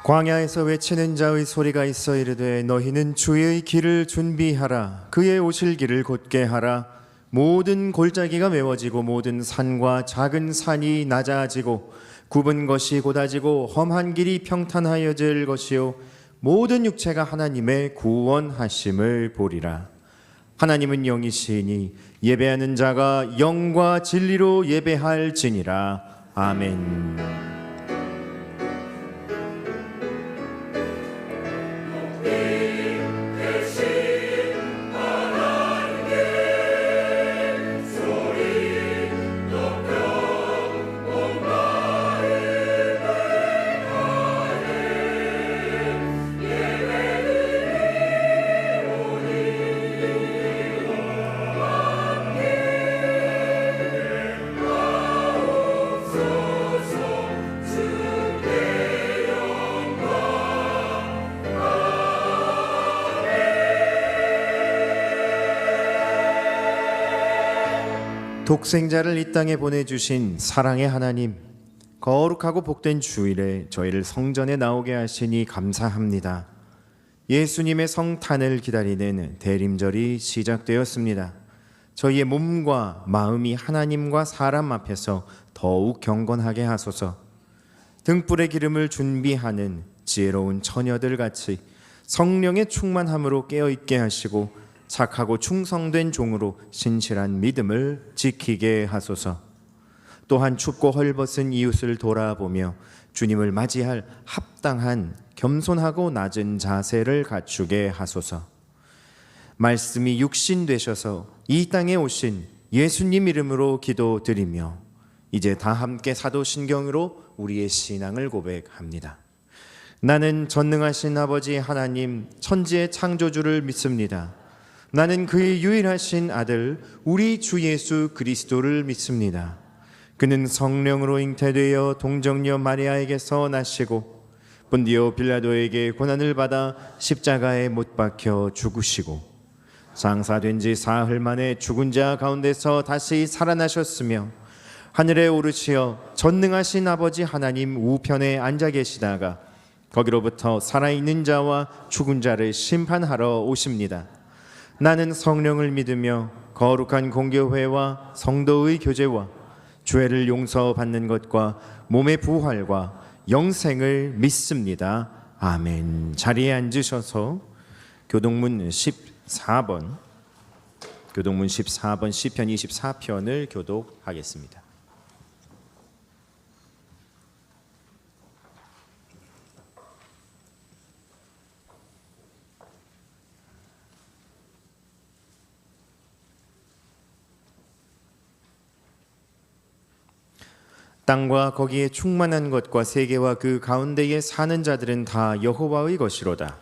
광야에서 외치는 자의 소리가 있어 이르되 너희는 주의 길을 준비하라. 그의 오실 길을 곧게 하라. 모든 골짜기가 메워지고 모든 산과 작은 산이 낮아지고 굽은 것이 곧아지고 험한 길이 평탄하여질 것이요 모든 육체가 하나님의 구원하심을 보리라. 하나님은 영이시니 예배하는 자가 영과 진리로 예배할지니라. 아멘. 독생자를 이 땅에 보내주신 사랑의 하나님, 거룩하고 복된 주일에 저희를 성전에 나오게 하시니 감사합니다. 예수님의 성탄을 기다리는 대림절이 시작되었습니다. 저희의 몸과 마음이 하나님과 사람 앞에서 더욱 경건하게 하소서. 등불의 기름을 준비하는 지혜로운 처녀들 같이 성령의 충만함으로 깨어있게 하시고 착하고 충성된 종으로 신실한 믿음을 지키게 하소서. 또한 춥고 헐벗은 이웃을 돌아보며 주님을 맞이할 합당한 겸손하고 낮은 자세를 갖추게 하소서. 말씀이 육신 되셔서 이 땅에 오신 예수님 이름으로 기도드리며 이제 다 함께 사도신경으로 우리의 신앙을 고백합니다. 나는 전능하신 아버지 하나님 천지의 창조주를 믿습니다. 나는 그의 유일하신 아들 우리 주 예수 그리스도를 믿습니다. 그는 성령으로 잉태되어 동정녀 마리아에게서 나시고 본디오 빌라도에게 고난을 받아 십자가에 못 박혀 죽으시고 장사된 지 사흘 만에 죽은 자 가운데서 다시 살아나셨으며 하늘에 오르시어 전능하신 아버지 하나님 우편에 앉아 계시다가 거기로부터 살아있는 자와 죽은 자를 심판하러 오십니다. 나는 성령을 믿으며 거룩한 공교회와 성도의 교제와 죄를 용서받는 것과 몸의 부활과 영생을 믿습니다. 아멘. 자리에 앉으셔서 교동문 14번 시편 24편을 교독하겠습니다. 땅과 거기에 충만한 것과 세계와 그 가운데에 사는 자들은 다 여호와의 것이로다.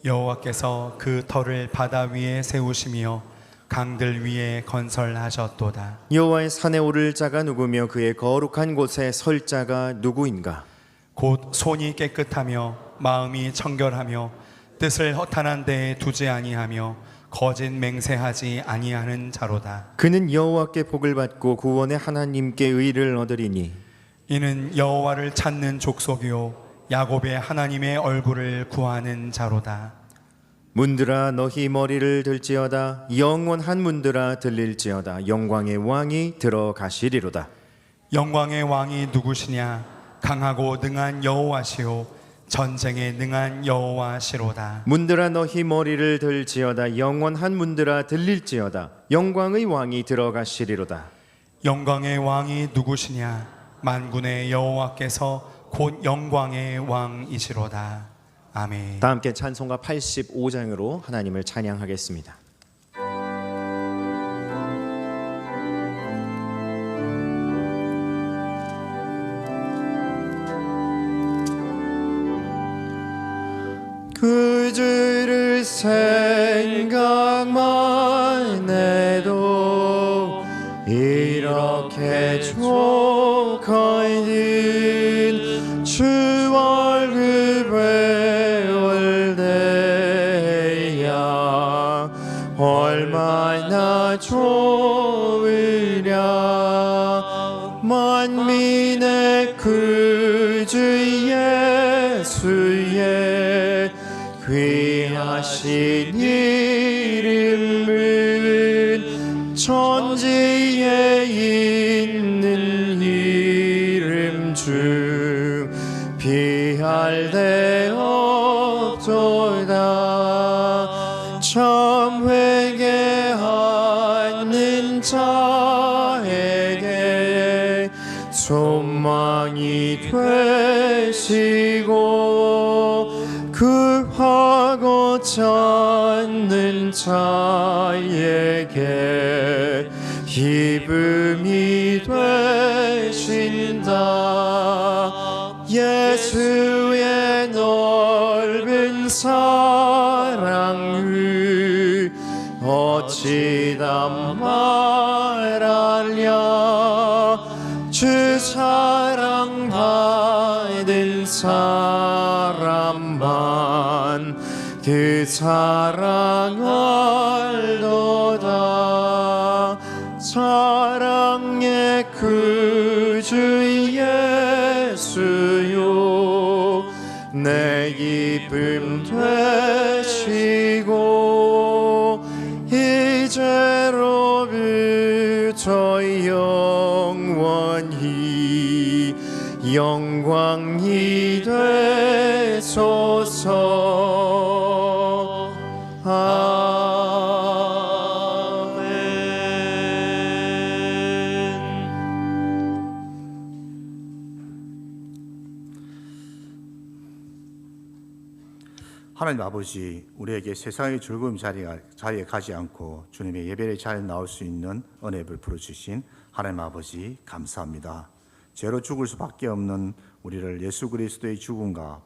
여호와께서 그 터를 바다 위에 세우시며 강들 위에 건설하셨도다. 여호와의 산에 오를 자가 누구며 그의 거룩한 곳에 설 자가 누구인가? 곧 손이 깨끗하며 마음이 청결하며 뜻을 허탄한 데에 두지 아니하며 거짓 맹세하지 아니하는 자로다. 그는 여호와께 복을 받고 구원의 하나님께 의를 얻으리니 이는 여호와를 찾는 족속이요 야곱의 하나님의 얼굴을 구하는 자로다. 문들아 너희 머리를 들지어다. 영원한 문들아 들릴지어다. 영광의 왕이 들어가시리로다. 영광의 왕이 누구시냐? 강하고 능한 여호와시요 전쟁에 능한 여호와시로다. 문들아 너희 머리를 들지어다. 영원한 문들아 들릴지어다. 영광의 왕이 들어가시리로다. 영광의 왕이 누구시냐? 만군의 여호와께서 곧 영광의 왕이시로다. 아멘. 다 함께 찬송가 85장으로 하나님을 찬양하겠습니다. 그 죄를 생각만 해도 이렇게 족하인 주 얼굴 배울 때야 얼마나 좋으랴. 만민의 그 주 예수 예수의 귀하신 이름은 천지에 있는 이름 중 비할 데 없도다. 참 회개하는 자에게 소망이 되시고 급하고 찾는 자에게 기쁨이 되신다. 예수의 넓은 사랑을 어찌 다 말하랴. 주 사랑 받은 사람만 그 사랑 알도다. 사랑의 구주 예수요 내 기쁨 되시고 이제로부터 영원히 영광이 되소서. 하나님 아버지, 우리에게 세상의 즐거움 자리에 가지 않고 주님의 예배의 자리에 나올 수 있는 은혜를 베풀어 주신 하나님 아버지 감사합니다. 죄로 죽을 수밖에 없는 우리를 예수 그리스도의 죽음과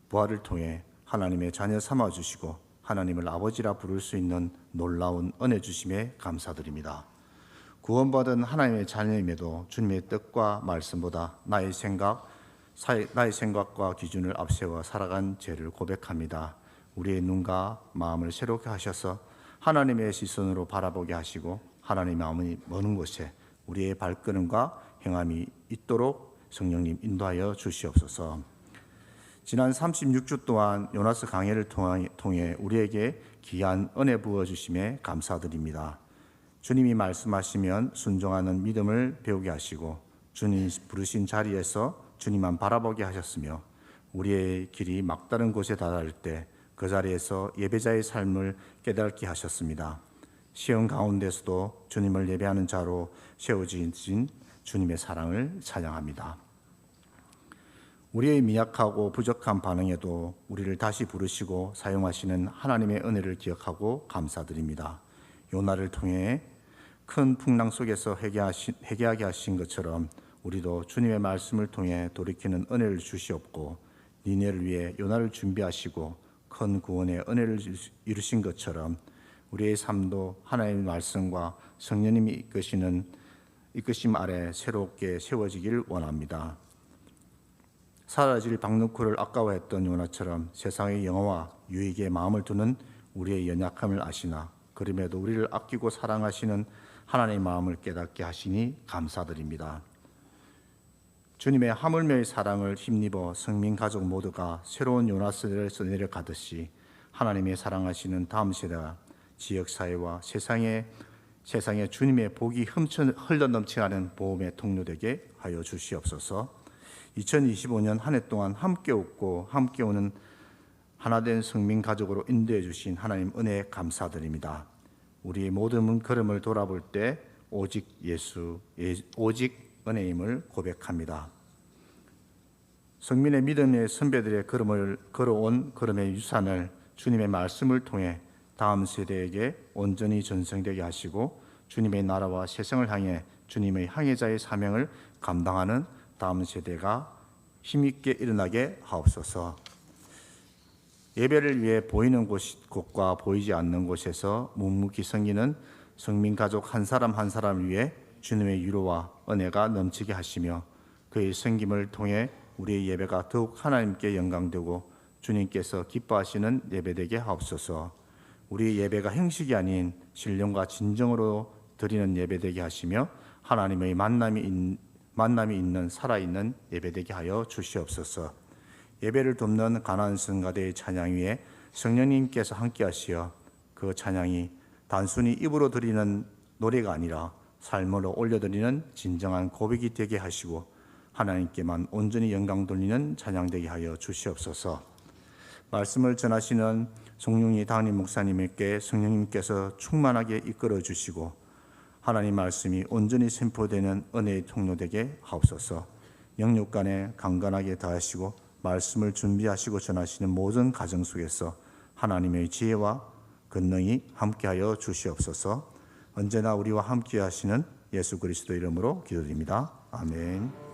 부활을 통해 하나님의 자녀 삼아 주시고 하나님을 아버지라 부를 수 있는 놀라운 은혜 주심에 감사드립니다. 구원받은 하나님의 자녀임에도 주님의 뜻과 말씀보다 나의 생각과 기준을 앞세워 살아간 죄를 고백합니다. 우리의 눈과 마음을 새롭게 하셔서 하나님의 시선으로 바라보게 하시고 하나님의 마음이 머는 곳에 우리의 발걸음과 행함이 있도록 성령님 인도하여 주시옵소서. 지난 36주 동안 요나스 강해를 통해 우리에게 귀한 은혜 부어주심에 감사드립니다. 주님이 말씀하시면 순종하는 믿음을 배우게 하시고 주님 부르신 자리에서 주님만 바라보게 하셨으며 우리의 길이 막다른 곳에 달할 때 그 자리에서 예배자의 삶을 깨닫게 하셨습니다. 시험 가운데서도 주님을 예배하는 자로 세워진 주님의 사랑을 찬양합니다. 우리의 미약하고 부족한 반응에도 우리를 다시 부르시고 사용하시는 하나님의 은혜를 기억하고 감사드립니다. 요나를 통해 큰 풍랑 속에서 회개하게 하신 것처럼 우리도 주님의 말씀을 통해 돌이키는 은혜를 주시옵고 니네를 위해 요나를 준비하시고 큰 구원의 은혜를 이루신 것처럼 우리의 삶도 하나님의 말씀과 성령님이 이끄심 아래 새롭게 세워지길 원합니다. 사라질 박너쿨을 아까워했던 요나처럼 세상의 영화와 유익에 마음을 두는 우리의 연약함을 아시나 그럼에도 우리를 아끼고 사랑하시는 하나님의 마음을 깨닫게 하시니 감사드립니다. 주님의 하물며의 사랑을 힘입어 성민 가족 모두가 새로운 요나스에서 내려가듯이 하나님의 사랑하시는 다음 세대가 지역사회와 세상에 주님의 복이 흘러넘치는 보험의 통로되게 하여 주시옵소서. 2025년 한 해 동안 함께 웃고 함께 오는 하나된 성민 가족으로 인도해 주신 하나님 은혜에 감사드립니다. 우리의 모든 걸음을 돌아볼 때 오직 오직 은혜임을 고백합니다. 성민의 믿음의 선배들의 걸어온 걸음의 유산을 주님의 말씀을 통해 다음 세대에게 온전히 전승되게 하시고 주님의 나라와 세상을 향해 주님의 항해자의 사명을 감당하는 다음 세대가 힘있게 일어나게 하옵소서. 예배를 위해 보이는 곳과 보이지 않는 곳에서 묵묵히 섬기는 성민 가족 한 사람 한 사람을 위해 주님의 위로와 은혜가 넘치게 하시며 그의 섬김을 통해 우리의 예배가 더욱 하나님께 영광되고 주님께서 기뻐하시는 예배되게 하옵소서. 우리의 예배가 형식이 아닌 신령과 진정으로 드리는 예배되게 하시며 하나님의 만남이 있는 살아있는 예배되게 하여 주시옵소서. 예배를 돕는 가나안 성가대의 찬양 위에 성령님께서 함께하시어 그 찬양이 단순히 입으로 드리는 노래가 아니라 삶으로 올려드리는 진정한 고백이 되게 하시고 하나님께만 온전히 영광 돌리는 찬양 되게 하여 주시옵소서. 말씀을 전하시는 송룡희 당임 목사님에게 성령님께서 충만하게 이끌어 주시고 하나님 말씀이 온전히 선포되는 은혜의 통로 되게 하옵소서. 영육 간에 강건하게 다하시고 말씀을 준비하시고 전하시는 모든 가정 속에서 하나님의 지혜와 권능이 함께하여 주시옵소서. 언제나 우리와 함께 하시는 예수 그리스도 이름으로 기도드립니다. 아멘.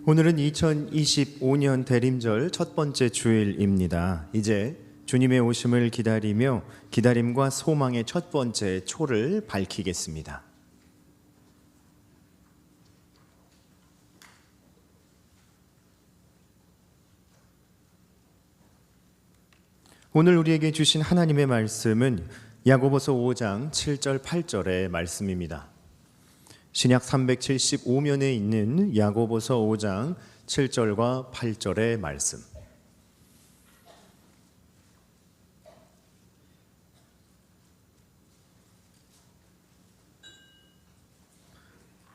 오늘은 2025년 대림절 첫 번째 주일입니다. 이제 주님의 오심을 기다리며 기다림과 소망의 첫 번째 초를 밝히겠습니다. 오늘 우리에게 주신 하나님의 말씀은 야고보서 5장 7절 8절의 말씀입니다. 신약 375면에 있는 야고보서 5장 7절과 8절의 말씀.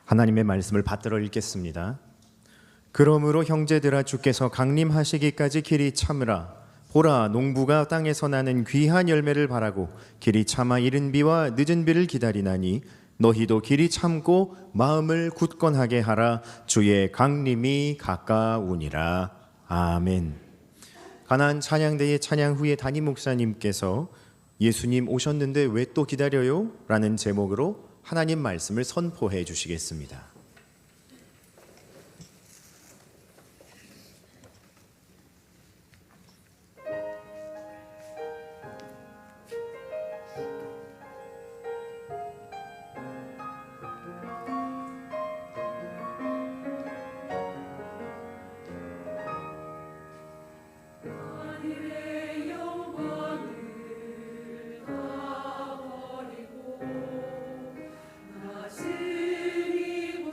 하나님의 말씀을 받들어 읽겠습니다. 그러므로 형제들아 주께서 강림하시기까지 길이 참으라. 보라, 농부가 땅에서 나는 귀한 열매를 바라고 길이 참아 이른 비와 늦은 비를 기다리나니 너희도 길이 참고 마음을 굳건하게 하라. 주의 강림이 가까우니라. 아멘. 가나안 찬양대의 찬양 후에 담임 목사님께서 예수님 오셨는데 왜 또 기다려요? 라는 제목으로 하나님 말씀을 선포해 주시겠습니다. 나 스리고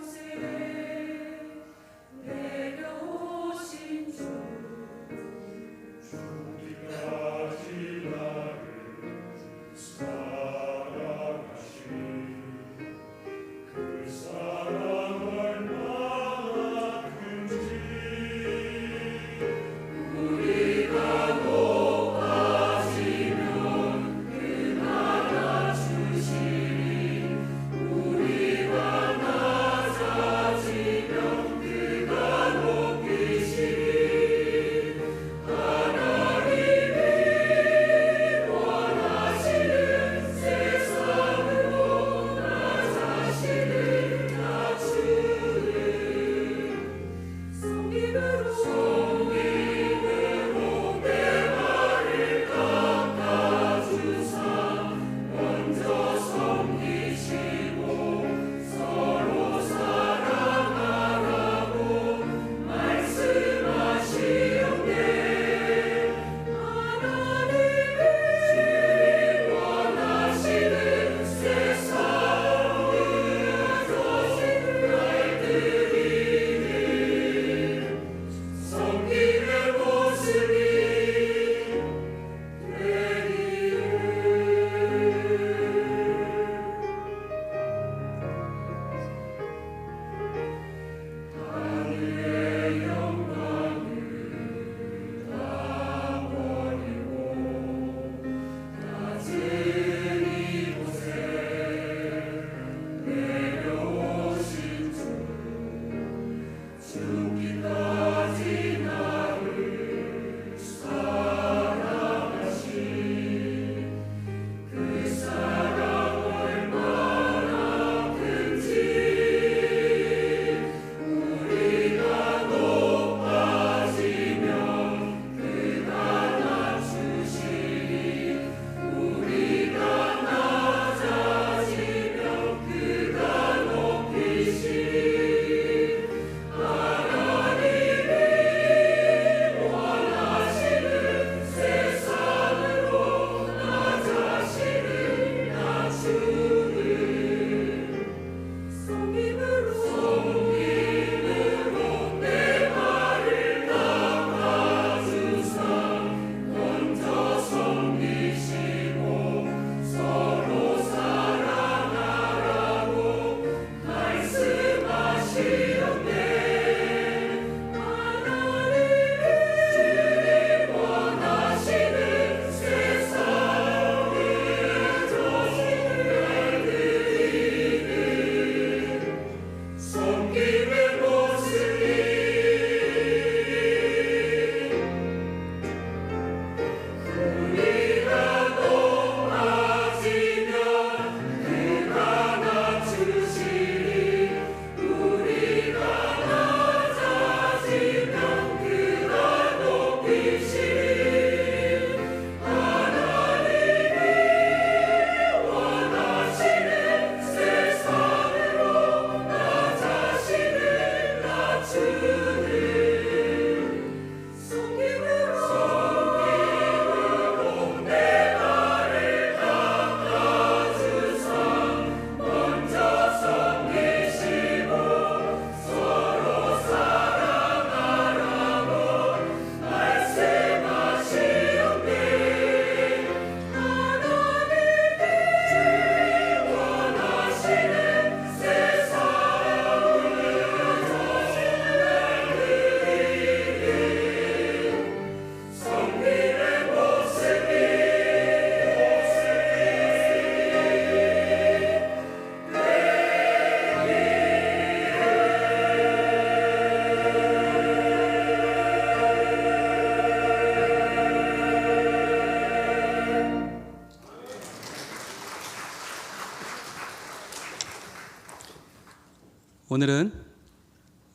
오늘은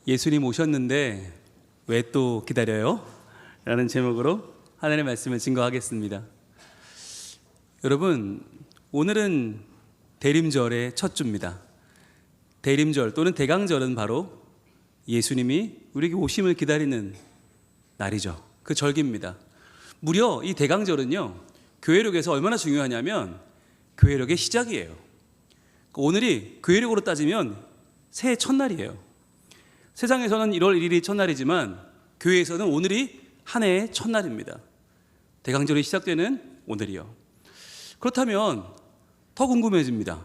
예수님 오셨는데 왜 또 기다려요? 라는 제목으로 하나님의 말씀을 증거하겠습니다. 여러분, 오늘은 대림절의 첫 주입니다. 대림절 또는 대강절은 바로 예수님이 우리에게 오심을 기다리는 날이죠. 그 절기입니다. 무려 이 대강절은요, 교회력에서 얼마나 중요하냐면 교회력의 시작이에요. 오늘이 교회력으로 따지면 새해 첫날이에요. 세상에서는 1월 1일이 첫날이지만 교회에서는 오늘이 한 해의 첫날입니다. 대강절이 시작되는 오늘이요. 그렇다면 더 궁금해집니다.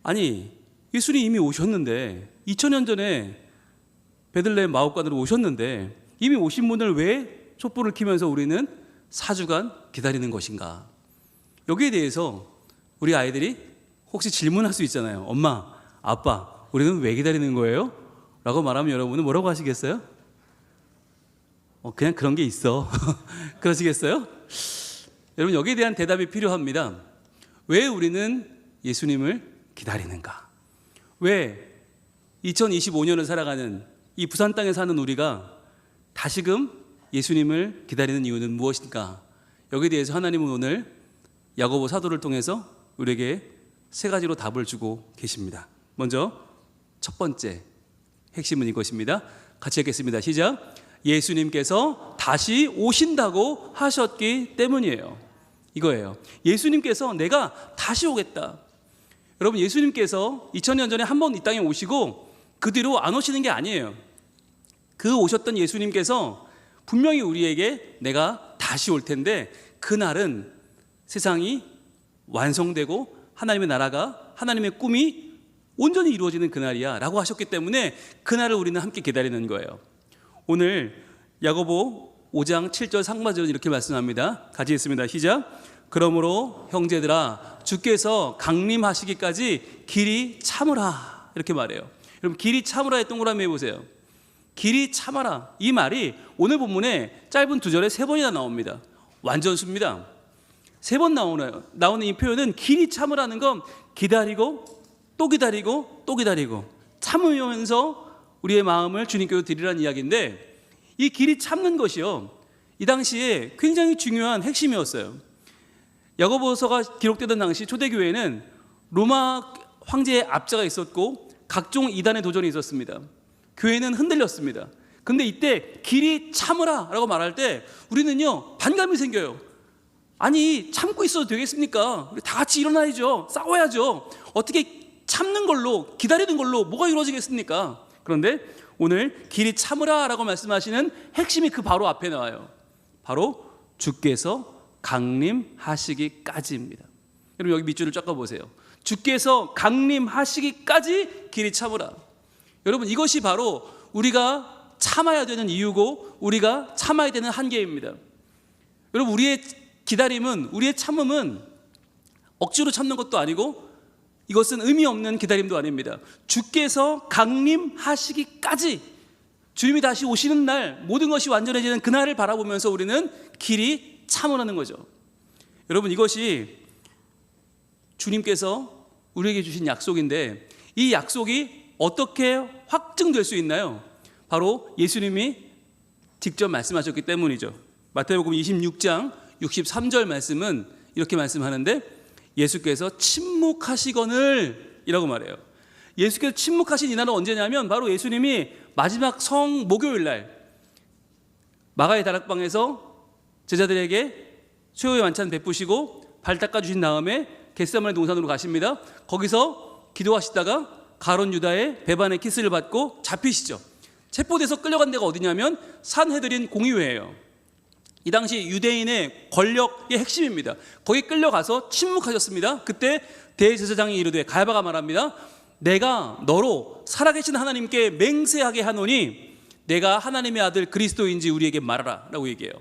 아니, 예수님이 이미 오셨는데 2000년 전에 베들레헴 마옥간으로 오셨는데 이미 오신 분을 왜 촛불을 켜면서 우리는 4주간 기다리는 것인가? 여기에 대해서 우리 아이들이 혹시 질문할 수 있잖아요. 엄마, 아빠, 우리는 왜 기다리는 거예요? 라고 말하면 여러분은 뭐라고 하시겠어요? 그냥 그런 게 있어. 그러시겠어요? 여러분, 여기에 대한 대답이 필요합니다. 왜 우리는 예수님을 기다리는가? 왜 2025년을 살아가는 이 부산 땅에 사는 우리가 다시금 예수님을 기다리는 이유는 무엇인가? 여기에 대해서 하나님은 오늘 야고보 사도를 통해서 우리에게 세 가지로 답을 주고 계십니다. 먼저 첫 번째 핵심은 이것입니다. 같이 읽겠습니다. 시작. 예수님께서 다시 오신다고 하셨기 때문이에요. 이거예요. 예수님께서 내가 다시 오겠다. 여러분, 예수님께서 2000년 전에 한 번 이 땅에 오시고 그 뒤로 안 오시는 게 아니에요. 그 오셨던 예수님께서 분명히 우리에게 내가 다시 올 텐데 그날은 세상이 완성되고 하나님의 나라가, 하나님의 꿈이 온전히 이루어지는 그날이야 라고 하셨기 때문에 그날을 우리는 함께 기다리는 거예요. 오늘 야고보 5장 7절 상반절은 이렇게 말씀합니다. 같이 읽습니다. 시작. 그러므로 형제들아, 주께서 강림하시기까지 길이 참으라, 이렇게 말해요. 여러분, 길이 참으라에 동그라미 해보세요. 길이 참아라, 이 말이 오늘 본문에 짧은 2절에 3번이나 나옵니다. 완전 수입니다. 3번 나오는 이 표현은 길이 참으라는 건 기다리고 또 기다리고 또 기다리고 참으면서 우리의 마음을 주님께로 드리라는 이야기인데, 이 길이 참는 것이요, 이 당시에 굉장히 중요한 핵심이었어요. 야고보서가 기록되던 당시 초대교회는 로마 황제의 압제가 있었고 각종 이단의 도전이 있었습니다. 교회는 흔들렸습니다. 근데 이때 길이 참으라 라고 말할 때 우리는요, 반감이 생겨요. 아니, 참고 있어도 되겠습니까? 우리 다 같이 일어나야죠. 싸워야죠. 어떻게 참는 걸로, 기다리는 걸로 뭐가 이루어지겠습니까? 그런데 오늘 길이 참으라 라고 말씀하시는 핵심이 그 바로 앞에 나와요. 바로 주께서 강림하시기까지입니다. 여러분 여기 밑줄을 쫙 보세요. 주께서 강림하시기까지 길이 참으라. 여러분 이것이 바로 우리가 참아야 되는 이유고 우리가 참아야 되는 한계입니다. 여러분 우리의 기다림은, 우리의 참음은 억지로 참는 것도 아니고 이것은 의미 없는 기다림도 아닙니다. 주께서 강림하시기까지, 주님이 다시 오시는 날, 모든 것이 완전해지는 그날을 바라보면서 우리는 길이 참으라는 거죠. 여러분 이것이 주님께서 우리에게 주신 약속인데 이 약속이 어떻게 확증될 수 있나요? 바로 예수님이 직접 말씀하셨기 때문이죠. 마태복음 26장 63절 말씀은 이렇게 말씀하는데 예수께서 침묵하시거늘 이라고 말해요. 예수께서 침묵하신 이날은 언제냐면 바로 예수님이 마지막 성 목요일 날 마가의 다락방에서 제자들에게 최후의 만찬 베푸시고 발 닦아주신 다음에 겟세마네 동산으로 가십니다. 거기서 기도하시다가 가룟 유다의 배반의 키스를 받고 잡히시죠. 체포돼서 끌려간 데가 어디냐면 산헤드린 공의회예요. 이 당시 유대인의 권력의 핵심입니다. 거기 끌려가서 침묵하셨습니다. 그때 대제사장이 이르되, 가야바가 말합니다. 내가 너로 살아계신 하나님께 맹세하게 하노니 내가 하나님의 아들 그리스도인지 우리에게 말하라 라고 얘기해요.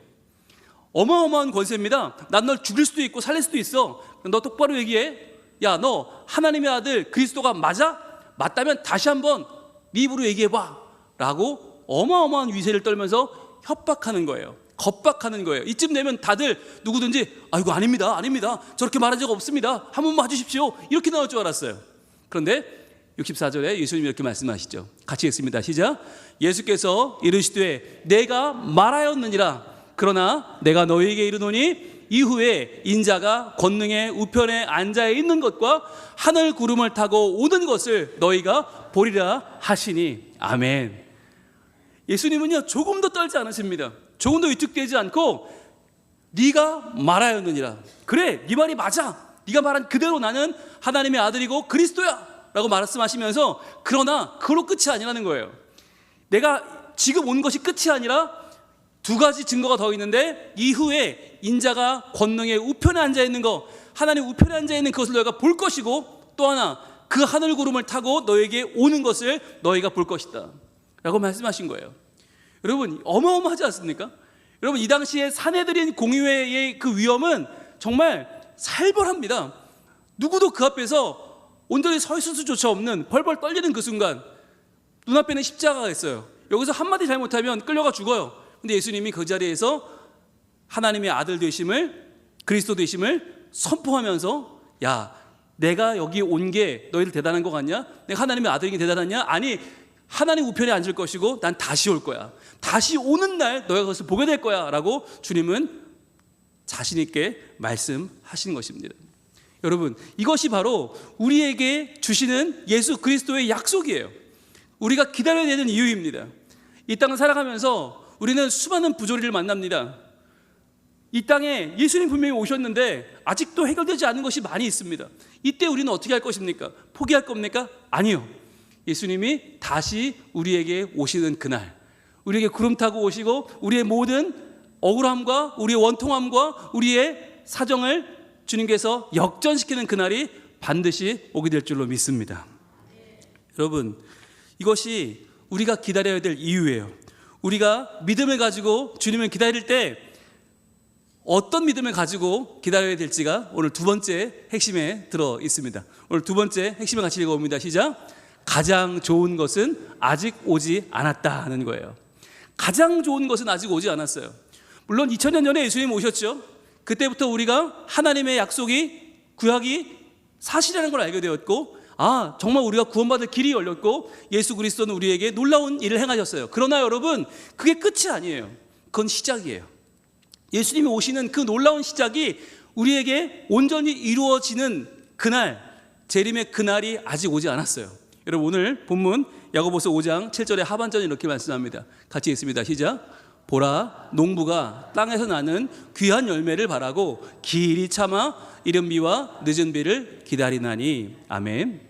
어마어마한 권세입니다. 난 널 죽일 수도 있고 살릴 수도 있어. 너 똑바로 얘기해. 야, 너 하나님의 아들 그리스도가 맞아? 맞다면 다시 한번 네 입으로 얘기해봐 라고 어마어마한 위세를 떨면서 협박하는 거예요. 겁박하는 거예요. 이쯤 되면 다들 누구든지 아이고 아닙니다, 아닙니다, 저렇게 말한 적 없습니다, 한 번만 봐주십시오, 이렇게 나올 줄 알았어요. 그런데 64절에 예수님이 이렇게 말씀하시죠. 같이 읽습니다. 시작. 예수께서 이르시되 내가 말하였느니라. 그러나 내가 너희에게 이르노니 이후에 인자가 권능의 우편에 앉아 있는 것과 하늘 구름을 타고 오는 것을 너희가 보리라 하시니. 아멘. 예수님은요 조금도 떨지 않으십니다. 조금도 위축되지 않고 네가 말하였느니라. 그래, 네 말이 맞아. 네가 말한 그대로 나는 하나님의 아들이고 그리스도야 라고 말씀하시면서, 그러나 그걸로 끝이 아니라는 거예요. 내가 지금 온 것이 끝이 아니라 두 가지 증거가 더 있는데 이후에 인자가 권능의 우편에 앉아있는 것, 하나님 우편에 앉아있는 그것을 너희가 볼 것이고, 또 하나 그 하늘 구름을 타고 너에게 오는 것을 너희가 볼 것이다 라고 말씀하신 거예요. 여러분 어마어마하지 않습니까? 여러분 이 당시에 산헤드린 공의회의 그 위험은 정말 살벌합니다. 누구도 그 앞에서 온전히 서 있을 수조차 없는, 벌벌 떨리는 그 순간 눈앞에는 십자가가 있어요. 여기서 한마디 잘못하면 끌려가 죽어요. 근데 예수님이 그 자리에서 하나님의 아들 되심을, 그리스도 되심을 선포하면서, 야, 내가 여기 온 게 너희들 대단한 것 같냐? 내가 하나님의 아들이긴 대단하냐? 아니, 하나님 우편에 앉을 것이고 난 다시 올 거야. 다시 오는 날 너희가 그것을 보게 될 거야 라고 주님은 자신 있게 말씀하시는 것입니다. 여러분 이것이 바로 우리에게 주시는 예수 그리스도의 약속이에요. 우리가 기다려야 되는 이유입니다. 이 땅을 살아가면서 우리는 수많은 부조리를 만납니다. 이 땅에 예수님 분명히 오셨는데 아직도 해결되지 않은 것이 많이 있습니다. 이때 우리는 어떻게 할 것입니까? 포기할 겁니까? 아니요. 예수님이 다시 우리에게 오시는 그날, 우리에게 구름 타고 오시고 우리의 모든 억울함과 우리의 원통함과 우리의 사정을 주님께서 역전시키는 그날이 반드시 오게 될 줄로 믿습니다. 여러분 이것이 우리가 기다려야 될 이유예요. 우리가 믿음을 가지고 주님을 기다릴 때 어떤 믿음을 가지고 기다려야 될지가 오늘 두 번째 핵심에 들어 있습니다. 오늘 두 번째 핵심을 같이 읽어봅니다. 시작. 가장 좋은 것은 아직 오지 않았다는 거예요. 가장 좋은 것은 아직 오지 않았어요. 물론 2000년 전에 예수님 오셨죠. 그때부터 우리가 하나님의 약속이, 구약이 사실이라는 걸 알게 되었고, 아 정말 우리가 구원받을 길이 열렸고 예수 그리스도는 우리에게 놀라운 일을 행하셨어요. 그러나 여러분 그게 끝이 아니에요. 그건 시작이에요. 예수님이 오시는 그 놀라운 시작이 우리에게 온전히 이루어지는 그날, 재림의 그날이 아직 오지 않았어요. 여러분 오늘 본문 야고보서 5장 7절의 하반전이 이렇게 말씀합니다. 같이 읽습니다. 시작. 보라, 농부가 땅에서 나는 귀한 열매를 바라고 길이 참아 이른 비와 늦은 비를 기다리나니. 아멘.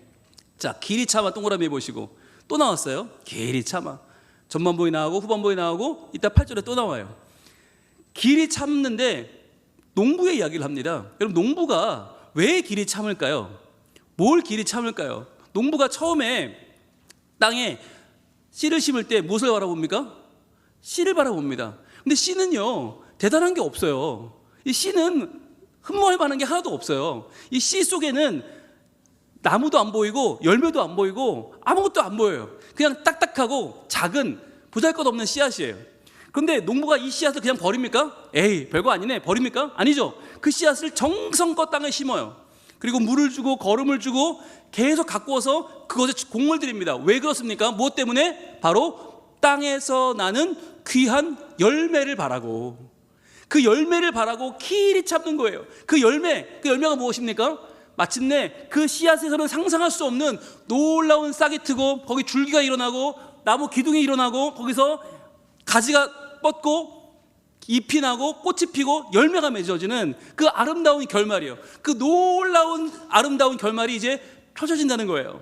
자, 길이 참아 동그라미 해보시고 또 나왔어요. 길이 참아. 전반부에 나오고 후반부에 나오고 이따 8절에 또 나와요. 길이 참는데 농부의 이야기를 합니다. 여러분, 농부가 왜 길이 참을까요? 뭘 길이 참을까요? 농부가 처음에 땅에 씨를 심을 때 무엇을 바라봅니까? 씨를 바라봅니다. 근데 씨는요, 대단한 게 없어요. 이 씨는 흠모할 만한 게 하나도 없어요. 이 씨 속에는 나무도 안 보이고 열매도 안 보이고 아무것도 안 보여요. 그냥 딱딱하고 작은 보잘것없는 씨앗이에요. 그런데 농부가 이 씨앗을 그냥 버립니까? 에이, 별거 아니네. 버립니까? 아니죠. 그 씨앗을 정성껏 땅에 심어요. 그리고 물을 주고 거름을 주고 계속 가꾸어서 그것에 공을 들입니다. 왜 그렇습니까? 무엇 때문에? 바로 땅에서 나는 귀한 열매를 바라고, 그 열매를 바라고 길이 참는 거예요. 그 열매가 무엇입니까? 마침내 그 씨앗에서는 상상할 수 없는 놀라운 싹이 트고 거기 줄기가 일어나고 나무 기둥이 일어나고 거기서 가지가 뻗고 잎이 나고 꽃이 피고 열매가 맺어지는 그 아름다운 결말이에요. 그 놀라운 아름다운 결말이 이제 펼쳐진다는 거예요.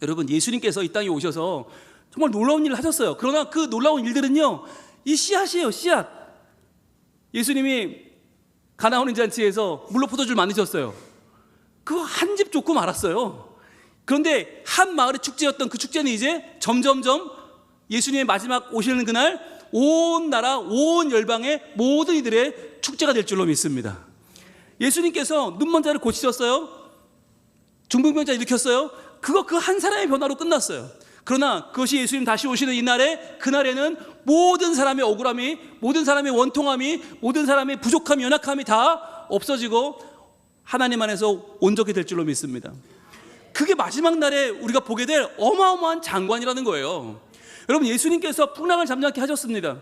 여러분, 예수님께서 이 땅에 오셔서 정말 놀라운 일을 하셨어요. 그러나 그 놀라운 일들은요, 이 씨앗이에요. 씨앗. 예수님이 가나온 잔치에서 물로 포도주를 만드셨어요. 그거 한 집 줬고 말았어요. 그런데 한 마을의 축제였던 그 축제는 이제 점점점 예수님의 마지막 오시는 그날 온 나라 온 열방의 모든 이들의 축제가 될 줄로 믿습니다. 예수님께서 눈먼 자를 고치셨어요. 중풍병자 일으켰어요. 그거 그 한 사람의 변화로 끝났어요. 그러나 그것이 예수님 다시 오시는 이날에, 그날에는 모든 사람의 억울함이, 모든 사람의 원통함이, 모든 사람의 부족함, 연약함이 다 없어지고 하나님 안에서 온전히 될 줄로 믿습니다. 그게 마지막 날에 우리가 보게 될 어마어마한 장관이라는 거예요. 여러분, 예수님께서 풍랑을 잠잠케 하셨습니다.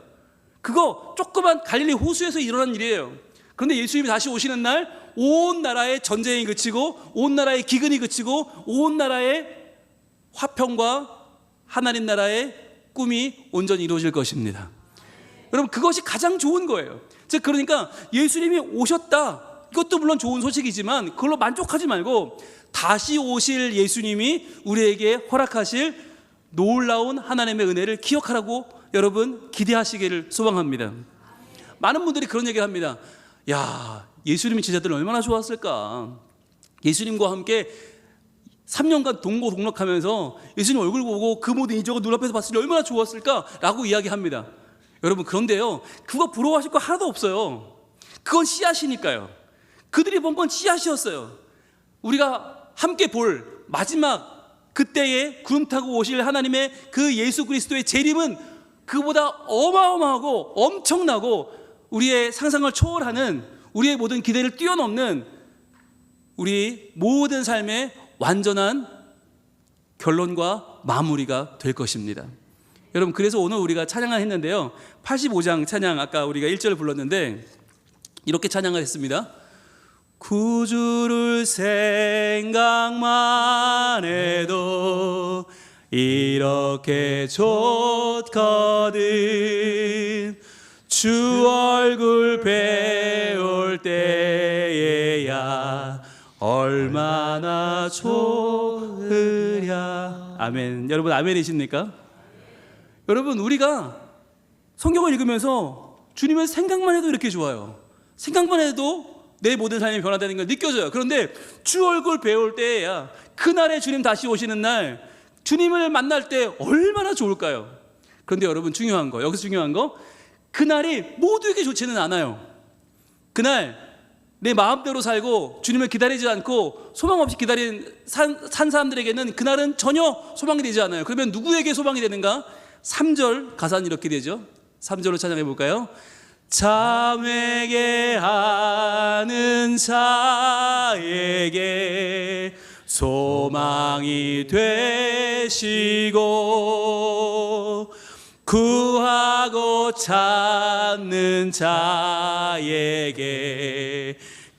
그거 조그만 갈릴리 호수에서 일어난 일이에요. 그런데 예수님이 다시 오시는 날 온 나라의 전쟁이 그치고 온 나라의 기근이 그치고 온 나라의 화평과 하나님 나라의 꿈이 온전히 이루어질 것입니다. 여러분, 그것이 가장 좋은 거예요. 즉, 그러니까 예수님이 오셨다, 이것도 물론 좋은 소식이지만 그걸로 만족하지 말고 다시 오실 예수님이 우리에게 허락하실 놀라운 하나님의 은혜를 기억하라고 여러분 기대하시기를 소망합니다. 많은 분들이 그런 얘기를 합니다. 야, 예수님의 제자들은 얼마나 좋았을까. 예수님과 함께 3년간 동고동락하면서 예수님 얼굴 보고 그 모든 이적을 눈앞에서 봤을 때 얼마나 좋았을까 라고 이야기합니다. 여러분, 그런데요, 그거 부러워하실 거 하나도 없어요. 그건 씨앗이니까요. 그들이 본 건 씨앗이었어요. 우리가 함께 볼 마지막 그때에 구름 타고 오실 하나님의 그 예수 그리스도의 재림은 그보다 어마어마하고 엄청나고 우리의 상상을 초월하는, 우리의 모든 기대를 뛰어넘는 우리 모든 삶의 완전한 결론과 마무리가 될 것입니다. 여러분, 그래서 오늘 우리가 찬양을 했는데요, 85장 찬양, 아까 우리가 1절을 불렀는데 이렇게 찬양을 했습니다. 구주를 생각만 해도 이렇게 좋거든. 주 얼굴 배울 때에야 얼마나 좋으랴. 아멘. 여러분, 아멘이십니까? 여러분, 우리가 성경을 읽으면서 주님의 생각만 해도 이렇게 좋아요. 생각만 해도 내 모든 삶이 변화되는 걸 느껴져요. 그런데 주 얼굴 배울 때에야, 그날에 주님 다시 오시는 날 주님을 만날 때 얼마나 좋을까요? 그런데 여러분, 중요한 거, 여기서 중요한 거, 그날이 모두에게 좋지는 않아요. 그날 내 마음대로 살고 주님을 기다리지 않고 소망 없이 기다린 산 사람들에게는 그날은 전혀 소망이 되지 않아요. 그러면 누구에게 소망이 되는가? 3절 가사는 이렇게 되죠. 3절로 찬양해 볼까요? 참 회개하는 자에게 소망이 되시고 구하고 찾는 자에게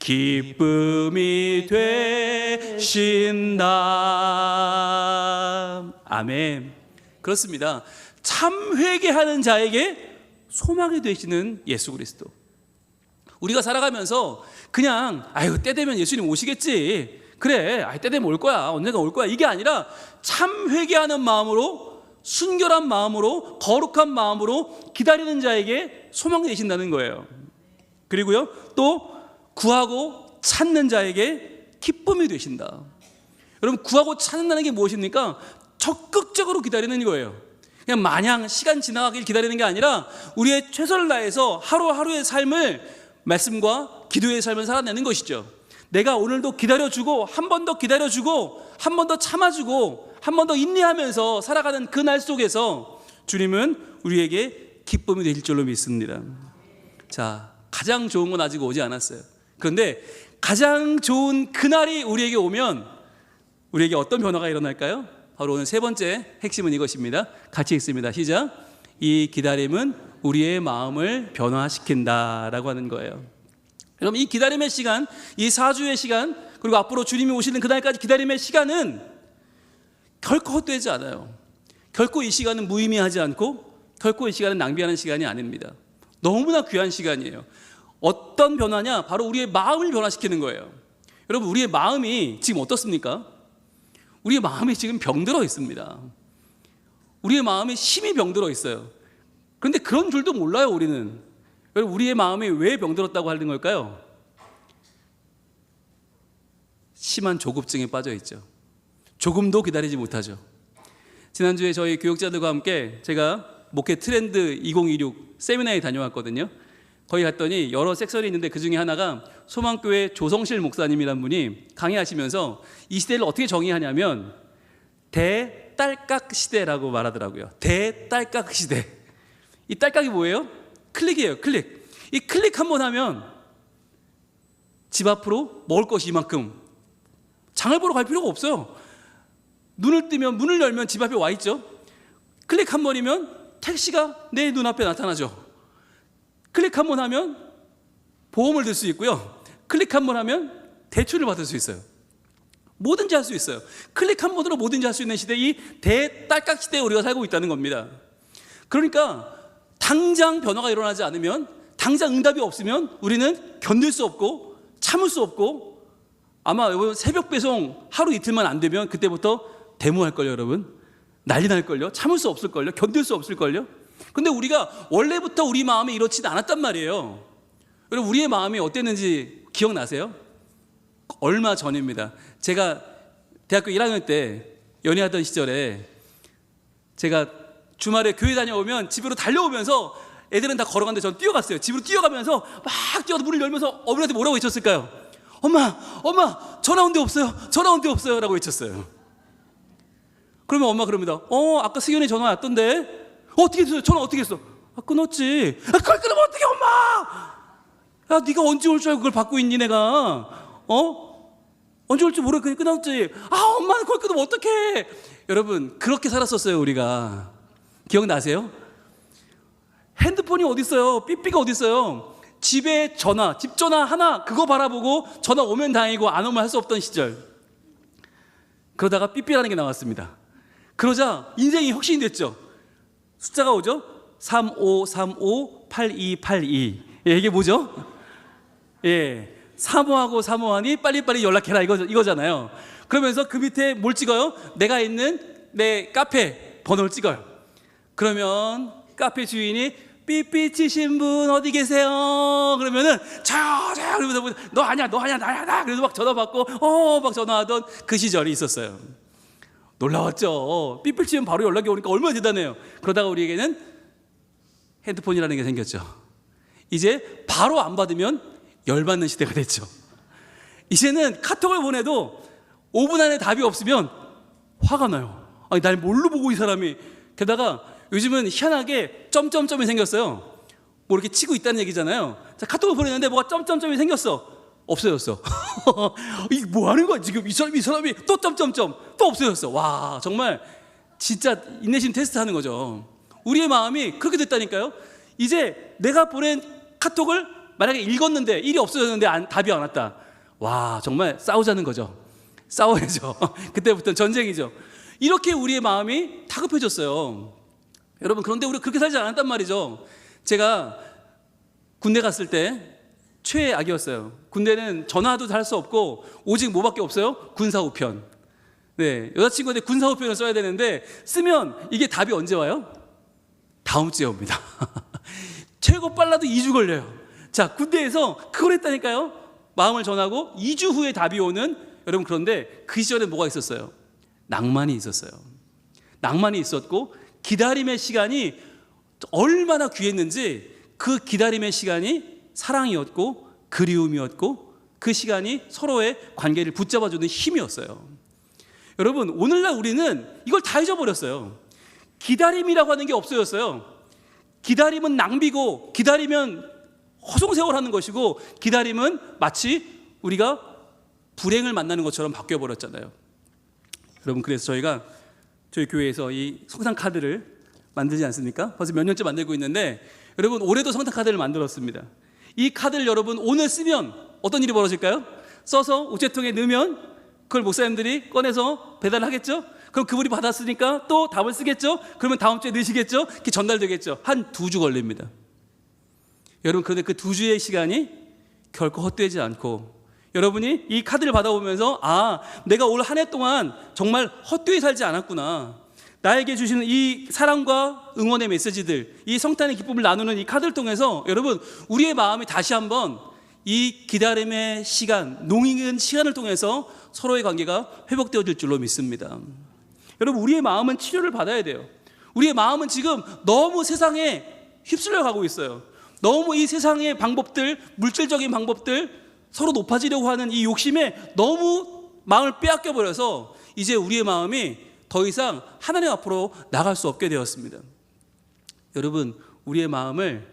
기쁨이 되신다. 아멘. 그렇습니다. 참 회개하는 자에게 소망이 되시는 예수 그리스도. 우리가 살아가면서 그냥 아유, 때 되면 예수님 오시겠지, 그래, 때 되면 올 거야, 언젠가 올 거야, 이게 아니라 참 회개하는 마음으로, 순결한 마음으로, 거룩한 마음으로 기다리는 자에게 소망이 되신다는 거예요. 그리고요, 또 구하고 찾는 자에게 기쁨이 되신다. 여러분, 구하고 찾는다는 게 무엇입니까? 적극적으로 기다리는 거예요. 그냥 마냥 시간 지나가길 기다리는 게 아니라 우리의 최선을 다해서 하루하루의 삶을 말씀과 기도의 삶을 살아내는 것이죠. 내가 오늘도 기다려주고, 한 번 더 기다려주고, 한 번 더 참아주고, 한 번 더 인내하면서 살아가는 그 날 속에서 주님은 우리에게 기쁨이 되실 줄로 믿습니다. 자, 가장 좋은 건 아직 오지 않았어요. 그런데 가장 좋은 그날이 우리에게 오면 우리에게 어떤 변화가 일어날까요? 바로 오늘 세 번째 핵심은 이것입니다. 같이 읽습니다. 시작. 이 기다림은 우리의 마음을 변화시킨다라고 하는 거예요. 여러분, 이 기다림의 시간, 이 4주의 시간, 그리고 앞으로 주님이 오시는 그날까지 기다림의 시간은 결코 헛되지 않아요. 결코 이 시간은 무의미하지 않고, 결코 이 시간은 낭비하는 시간이 아닙니다. 너무나 귀한 시간이에요. 어떤 변화냐? 바로 우리의 마음을 변화시키는 거예요. 여러분, 우리의 마음이 지금 어떻습니까? 우리의 마음이 지금 병들어 있습니다. 우리의 마음이 심히 병들어 있어요. 그런데 그런 줄도 몰라요, 우리는. 여러분, 우리의 마음이 왜 병들었다고 하는 걸까요? 심한 조급증에 빠져 있죠. 조금도 기다리지 못하죠. 지난주에 저희 교육자들과 함께 제가 목회 트렌드 2026 세미나에 다녀왔거든요. 거기 갔더니 여러 섹션이 있는데 그 중에 하나가 소망교회 조성실 목사님이란 분이 강의하시면서 이 시대를 어떻게 정의하냐면 대딸깍 시대라고 말하더라고요. 대딸깍 시대. 이 딸깍이 뭐예요? 클릭이에요. 클릭. 이 클릭 한번 하면 집 앞으로 먹을 것이 이만큼, 장을 보러 갈 필요가 없어요. 눈을 뜨면, 문을 열면 집 앞에 와 있죠. 클릭 한 번이면 택시가 내 눈앞에 나타나죠. 클릭 한 번 하면 보험을 들 수 있고요. 클릭 한 번 하면 대출을 받을 수 있어요. 뭐든지 할 수 있어요. 클릭 한 번으로 뭐든지 할 수 있는 시대, 이 대딸깍 시대에 우리가 살고 있다는 겁니다. 그러니까 당장 변화가 일어나지 않으면, 당장 응답이 없으면 우리는 견딜 수 없고 참을 수 없고, 아마 새벽 배송 하루 이틀만 안 되면 그때부터 데모할걸요, 여러분. 난리 날걸요. 참을 수 없을걸요. 견딜 수 없을걸요. 근데 우리가 원래부터 우리 마음이 이렇지 않았단 말이에요. 여러분, 우리의 마음이 어땠는지 기억나세요? 얼마 전입니다. 제가 대학교 1학년 때 연애하던 시절에 제가 주말에 교회 다녀오면 집으로 달려오면서, 애들은 다 걸어갔는데 저는 뛰어갔어요. 집으로 뛰어가면서 막 뛰어서 문을 열면서 어머니한테 뭐라고 외쳤을까요? 엄마, 전화 온 데 없어요. 전화 온 데 없어요. 라고 외쳤어요. 그러면 엄마 그럽니다. 아까 승현이 전화 왔던데? 어떻게 했어요? 전화 어떻게 했어? 끊었지. 그걸 끊으면 어떻게, 엄마? 야, 네가 언제 올 줄 알고 그걸 받고 있니, 내가? 언제 올 줄 모르고 그냥 끊었지. 엄마는 그걸 끊으면 어떡해? 여러분, 그렇게 살았었어요, 우리가. 기억나세요? 핸드폰이 어디 있어요? 삐삐가 어디 있어요? 집에 전화, 집 전화 하나 그거 바라보고 전화 오면 다행이고 안 오면 할 수 없던 시절. 그러다가 삐삐라는 게 나왔습니다. 그러자 인생이 혁신이 됐죠. 숫자가 오죠? 35358282. 이게 뭐죠? 사모하니 빨리빨리 연락해라, 이거잖아요. 그러면서 그 밑에 뭘 찍어요? 내가 있는 내 카페 번호를 찍어요. 그러면 카페 주인이 삐삐 치신 분 어디 계세요? 그러면은 저요 그러면서 너 아니야 나야. 그래서 막 전화 받고 막 전화하던 그 시절이 있었어요. 놀라웠죠. 삐삐 치면 바로 연락이 오니까 얼마나 대단해요. 그러다가 우리에게는 핸드폰이라는 게 생겼죠. 이제 바로 안 받으면 열받는 시대가 됐죠. 이제는 카톡을 보내도 5분 안에 답이 없으면 화가 나요. 아니, 날 뭘로 보고 이 사람이. 게다가 요즘은 희한하게 점점점이 생겼어요. 뭐 이렇게 치고 있다는 얘기잖아요. 자, 카톡을 보내는데 뭐가 점점점이 생겼어. 없어졌어. 이게 뭐 하는 거야 지금? 이 사람이 또 점점점 또 없어졌어. 와, 정말 진짜 인내심 테스트 하는 거죠. 우리의 마음이 그렇게 됐다니까요. 이제 내가 보낸 카톡을 만약에 읽었는데 일이 없어졌는데 답이 안 왔다. 와, 정말 싸우자는 거죠. 싸워야죠. 그때부터는 전쟁이죠. 이렇게 우리의 마음이 다급해졌어요. 여러분, 그런데 우리가 그렇게 살지 않았단 말이죠. 제가 군대 갔을 때 최악이었어요. 군대는 전화도 할 수 없고 오직 뭐밖에 없어요? 군사우편. 네, 여자친구한테 군사우편을 써야 되는데 쓰면 이게 답이 언제 와요? 다음 주에 옵니다. 최고 빨라도 2주 걸려요. 자, 군대에서 그걸 했다니까요. 마음을 전하고 2주 후에 답이 오는. 여러분, 그런데 그 시절에 뭐가 있었어요? 낭만이 있었어요. 낭만이 있었고 기다림의 시간이 얼마나 귀했는지 그 기다림의 시간이 사랑이었고 그리움이었고 그 시간이 서로의 관계를 붙잡아주는 힘이었어요. 여러분, 오늘날 우리는 이걸 다 잊어버렸어요. 기다림이라고 하는 게 없어졌어요. 기다림은 낭비고 기다리면 허송세월하는 것이고 기다림은 마치 우리가 불행을 만나는 것처럼 바뀌어버렸잖아요. 여러분, 그래서 저희가 저희 교회에서 이 성탄 카드를 만들지 않습니까? 벌써 몇 년째 만들고 있는데 여러분, 올해도 성탄 카드를 만들었습니다. 이 카드를 여러분 오늘 쓰면 어떤 일이 벌어질까요? 써서 우체통에 넣으면 그걸 목사님들이 꺼내서 배달하겠죠? 그럼 그분이 받았으니까 또 답을 쓰겠죠? 그러면 다음 주에 넣으시겠죠? 그게 전달되겠죠? 한 2주 걸립니다. 여러분, 그런데 그 2주의 시간이 결코 헛되지 않고 여러분이 이 카드를 받아보면서 내가 올 한 해 동안 정말 헛되이 살지 않았구나. 나에게 주시는 이 사랑과 응원의 메시지들, 이 성탄의 기쁨을 나누는 이 카드를 통해서 여러분, 우리의 마음이 다시 한번 이 기다림의 시간, 농익은 시간을 통해서 서로의 관계가 회복되어질 줄로 믿습니다. 여러분, 우리의 마음은 치료를 받아야 돼요. 우리의 마음은 지금 너무 세상에 휩쓸려 가고 있어요. 너무 이 세상의 방법들, 물질적인 방법들, 서로 높아지려고 하는 이 욕심에 너무 마음을 빼앗겨 버려서 이제 우리의 마음이 더 이상 하나님 앞으로 나갈 수 없게 되었습니다. 여러분, 우리의 마음을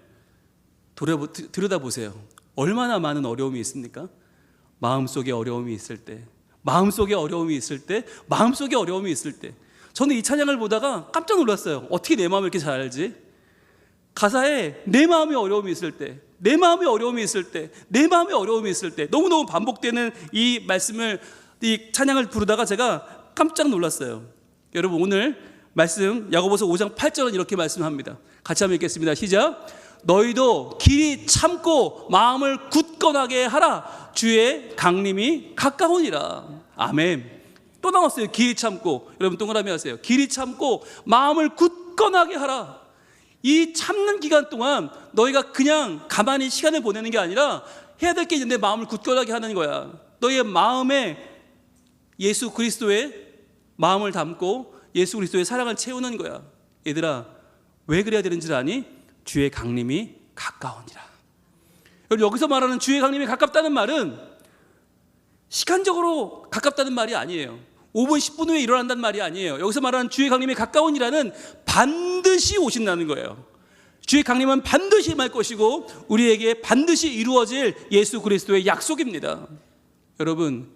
들여다보세요. 얼마나 많은 어려움이 있습니까? 마음속에 어려움이 있을 때, 마음속에 어려움이 있을 때, 마음속에 어려움이 있을 때. 저는 이 찬양을 보다가 깜짝 놀랐어요. 어떻게 내 마음을 이렇게 잘 알지? 가사에 내 마음에 어려움이 있을 때, 내 마음에 어려움이 있을 때, 내 마음에 어려움이 있을 때 너무너무 반복되는 이 말씀을, 이 찬양을 부르다가 제가 깜짝 놀랐어요. 여러분, 오늘 말씀 야고보서 5장 8절은 이렇게 말씀합니다. 같이 한번 읽겠습니다. 시작. 너희도 길이 참고 마음을 굳건하게 하라. 주의 강림이 가까우니라. 아멘. 또 나왔어요. 길이 참고. 여러분, 동그라미 하세요. 길이 참고 마음을 굳건하게 하라. 이 참는 기간 동안 너희가 그냥 가만히 시간을 보내는 게 아니라 해야 될 게 있는데 마음을 굳건하게 하는 거야. 너희의 마음에 예수 그리스도의 마음을 담고 예수 그리스도의 사랑을 채우는 거야. 얘들아, 왜 그래야 되는지 아니? 주의 강림이 가까우니라. 여기서 말하는 주의 강림이 가깝다는 말은 시간적으로 가깝다는 말이 아니에요. 5분 10분 후에 일어난다는 말이 아니에요. 여기서 말하는 주의 강림이 가까우니라는 반드시 오신다는 거예요. 주의 강림은 반드시 임할 것이고 우리에게 반드시 이루어질 예수 그리스도의 약속입니다. 여러분,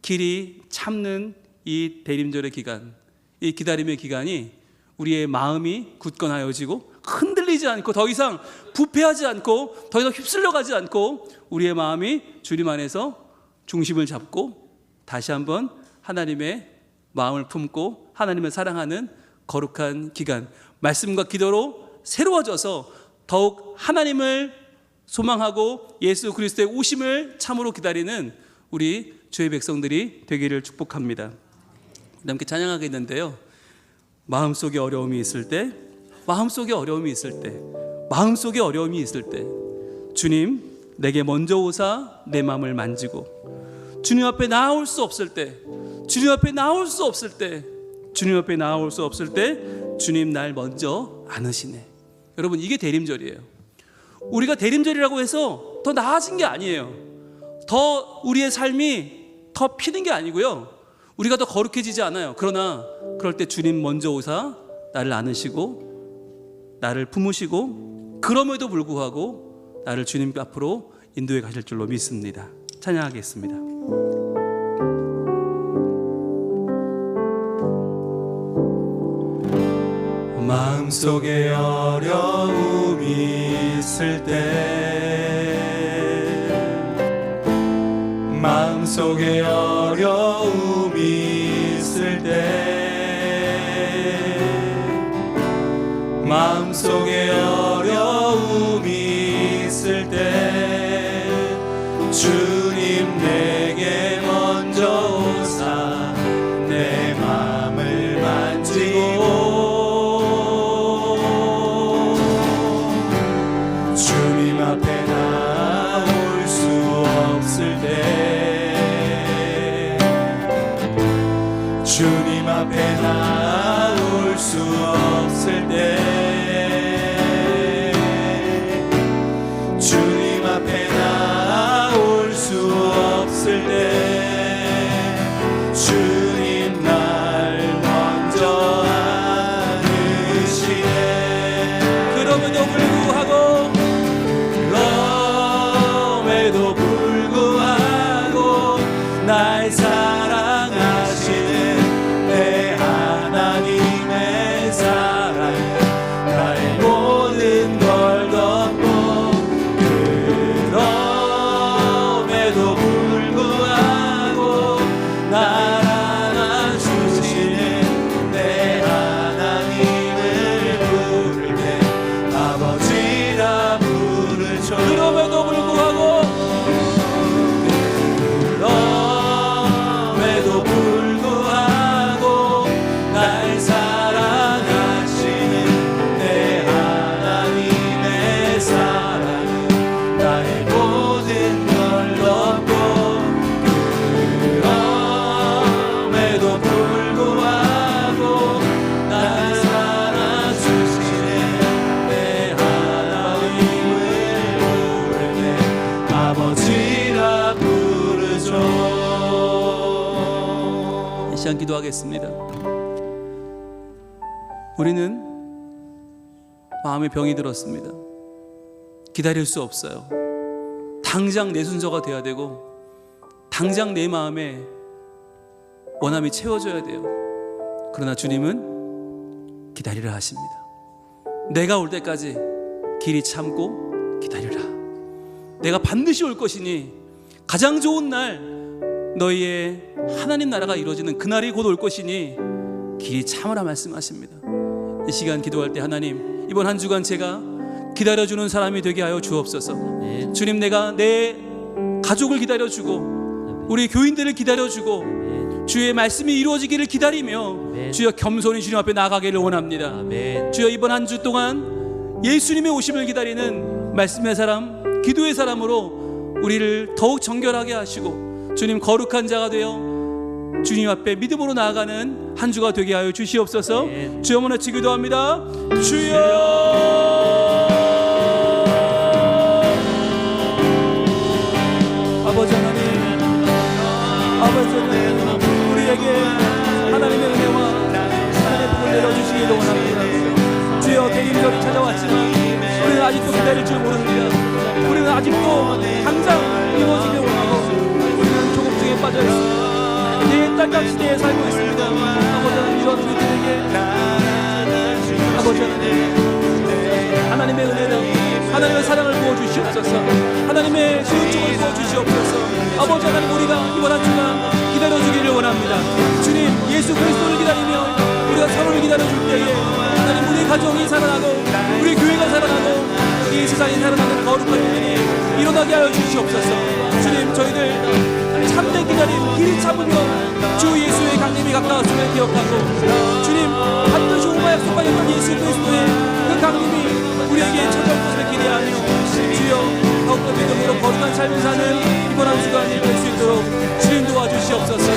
길이 참는 이 대림절의 기간, 이 기다림의 기간이 우리의 마음이 굳건하여지고 흔들리지 않고 더 이상 부패하지 않고 더 이상 휩쓸려가지 않고 우리의 마음이 주님 안에서 중심을 잡고 다시 한번 하나님의 마음을 품고 하나님을 사랑하는 거룩한 기간, 말씀과 기도로 새로워져서 더욱 하나님을 소망하고 예수 그리스도의 오심을 참으로 기다리는 우리 주의 백성들이 되기를 축복합니다. 함께 찬양하겠는데요. 마음속에 어려움이 있을 때, 마음속에 어려움이 있을 때, 마음속에 어려움이 있을 때 주님 내게 먼저 오사 내 마음을 만지고 주님 앞에 나올 수 없을 때, 주님 앞에 나올 수 없을 때, 주님 앞에 나올 수 없을 때 주님 날 먼저 안으시네. 여러분, 이게 대림절이에요. 우리가 대림절이라고 해서 더 나아진 게 아니에요. 더 우리의 삶이 더 피는 게 아니고요. 우리가 더 거룩해지지 않아요. 그러나 그럴 때 주님 먼저 오사 나를 안으시고 나를 품으시고 그럼에도 불구하고 나를 주님 앞으로 인도해 가실 줄로 믿습니다. 찬양하겠습니다. 마음속에 어려움이 있을 때, 마음속에 어려움이 있을 때, 마음속에 어려움이 있을 때 주님 내게 먼저 오사 내 맘을 만지고 주님 앞에 나올 수 없을 때 주님 앞에 나올 수 없을 때 주님 앞에 나올 수 없을 때 주님 날 먼저 안으시네. 그럼에도 불구하고 날 사랑하시는 내 하나님의 사랑 나의 모든 걸 덮고 그럼에도 불구하고 날 안아주시는 내 하나님을 부를 때 아버지라 부르죠. 그럼에도 불구하고 날 사랑하시는 내 하나님의 사랑은 나의 모든 걸 덮고 그럼에도 불구하고 날 사랑하시는 내 하나님을 부를 때 아버지라 부르죠. 이 시간 기도하겠습니다. 우리는 마음에 병이 들었습니다. 기다릴 수 없어요. 당장 내 순서가 돼야 되고 당장 내 마음에 원함이 채워져야 돼요. 그러나 주님은 기다리라 하십니다. 내가 올 때까지 길이 참고 기다리라. 내가 반드시 올 것이니 가장 좋은 날 너희의 하나님 나라가 이루어지는 그날이 곧 올 것이니 길이 참으라 말씀하십니다. 이 시간 기도할 때 하나님, 이번 한 주간 제가 기다려주는 사람이 되게 하여 주옵소서. 주님, 내가 내 가족을 기다려주고 우리 교인들을 기다려주고 주의 말씀이 이루어지기를 기다리며 주여 겸손히 주님 앞에 나가기를 원합니다. 주여 이번 한 주 동안 예수님의 오심을 기다리는 말씀의 사람, 기도의 사람으로 우리를 더욱 정결하게 하시고 주님 거룩한 자가 되어 주님 앞에 믿음으로 나아가는 한 주가 되게 하여 주시옵소서. 주여 모나치 기도합니다. 주여 아버지 하나님, 아버지 하나님, 우리에게 하나님의 은혜와 하나님의 복을 내려주시기를 원합니다. 주여 대림절이 찾아왔지만 우리는 아직도 기다릴 줄 모릅니다. 우리는 아직도 당장 이루어지길 원하고 조급증에 빠져 있습니다. 내 딸깍 시대에 살고 있습니다. 아버지 하나님, 이런 우리들에게 아버지 하나님, 하나님의 은혜를, 하나님의 사랑을 부어주시옵소서. 하나님의 수용증을 부어주시옵소서. 아버지 하나님, 우리가 이번 한 주간 기다려주기를 원합니다. 주님, 예수 그리스도를 기다리며 우리가 서로를 기다려줄 때에 하나님, 우리 가정이 살아나고 우리 교회가 살아나고 이 세상이 살아나는 거룩한 일이 일어나게 하여 주시옵소서. 주님, 저희들 참된 기다림, 길이 참은 것, 주 예수의 강림이 가까웠음을 기억하고 주님, 반드시 오마 약속하였던 예수 그리스도의 그 강림이 우리에게 찾아올 것을 기대하며 주여 더욱더 믿음으로 거룩한 삶을 사는 이번 한 주간이 될 수 있도록 주님 도와주시옵소서.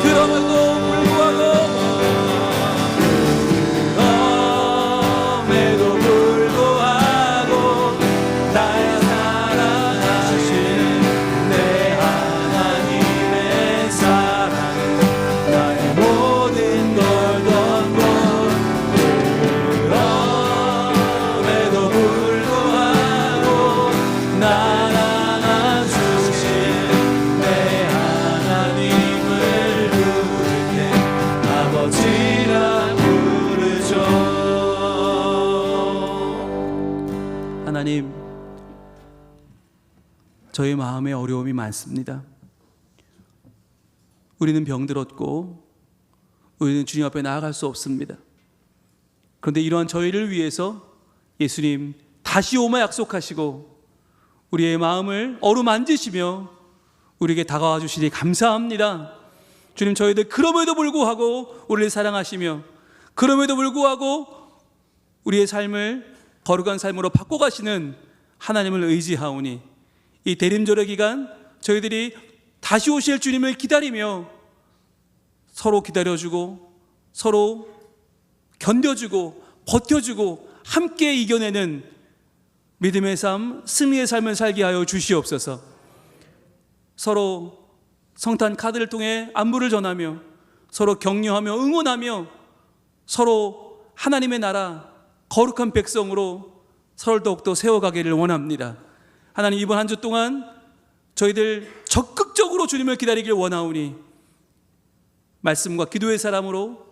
그럼에도 불구하고 날 사랑하시는 내 하나님의 사랑은 나의 모든 걸 덮고 그럼에도 불구하고 날 안아주신 내 하나님을 부를 때 아버지라 부르죠. 하나님, 저희 마음에 어려움이 많습니다. 우리는 병들었고 우리는 주님 앞에 나아갈 수 없습니다. 그런데 이러한 저희를 위해서 예수님 다시 오마 약속하시고 우리의 마음을 어루만지시며 우리에게 다가와 주시니 감사합니다. 주님, 저희들 그럼에도 불구하고 우리를 사랑하시며 그럼에도 불구하고 우리의 삶을 거룩한 삶으로 바꿔가시는 하나님을 의지하오니 이 대림절의 기간 저희들이 다시 오실 주님을 기다리며 서로 기다려주고 서로 견뎌주고 버텨주고 함께 이겨내는 믿음의 삶, 승리의 삶을 살게 하여 주시옵소서. 서로 성탄 카드를 통해 안부를 전하며 서로 격려하며 응원하며 서로 하나님의 나라 거룩한 백성으로 서로를 더욱더 세워가기를 원합니다. 하나님, 이번 한 주 동안 저희들 적극적으로 주님을 기다리길 원하오니 말씀과 기도의 사람으로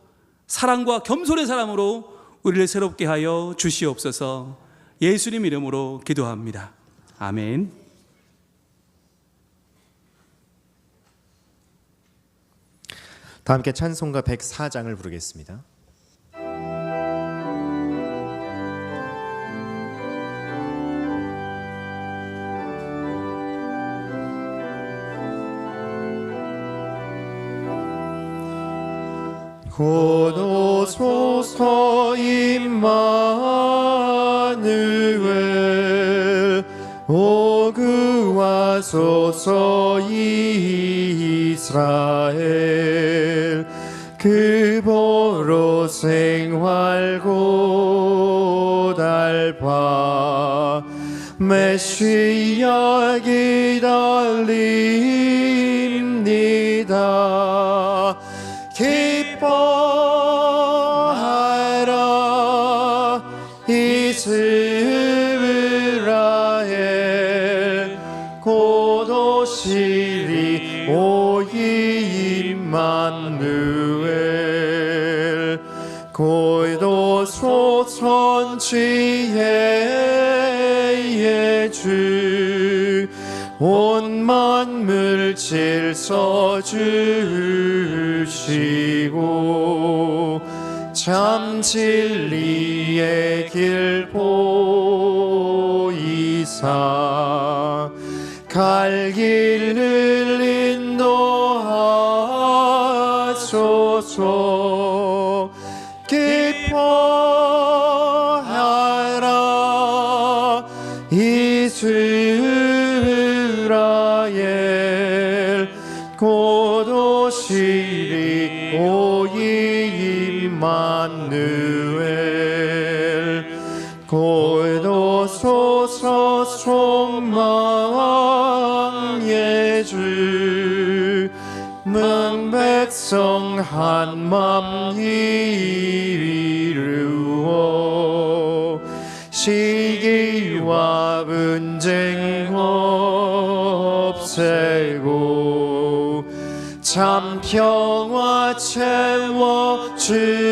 사랑과 겸손의 사람으로 우리를 새롭게 하여 주시옵소서. 예수님 이름으로 기도합니다. 아멘. 다 함께 찬송가 104장을 부르겠습니다. 곧 오소서 임마누엘, 오 구하소서 이스라엘. 그 보로 생활 고달파 메시아 기다립니다. 기뻐하라 이스라엘, 곧 오시리 오 임마누엘. 곧 오소서 지혜의 주, 온 만물 질서 주시고 참 진리의 길 보이사 갈 길을 인도하소서. 기뻐하라 이스라엘, 곧 오시리 오 임마누엘. 곧 오소서 소망의 주, 문 백성 한맘 이루어 시기와 분쟁 없애고 참 평화 채워 주소서.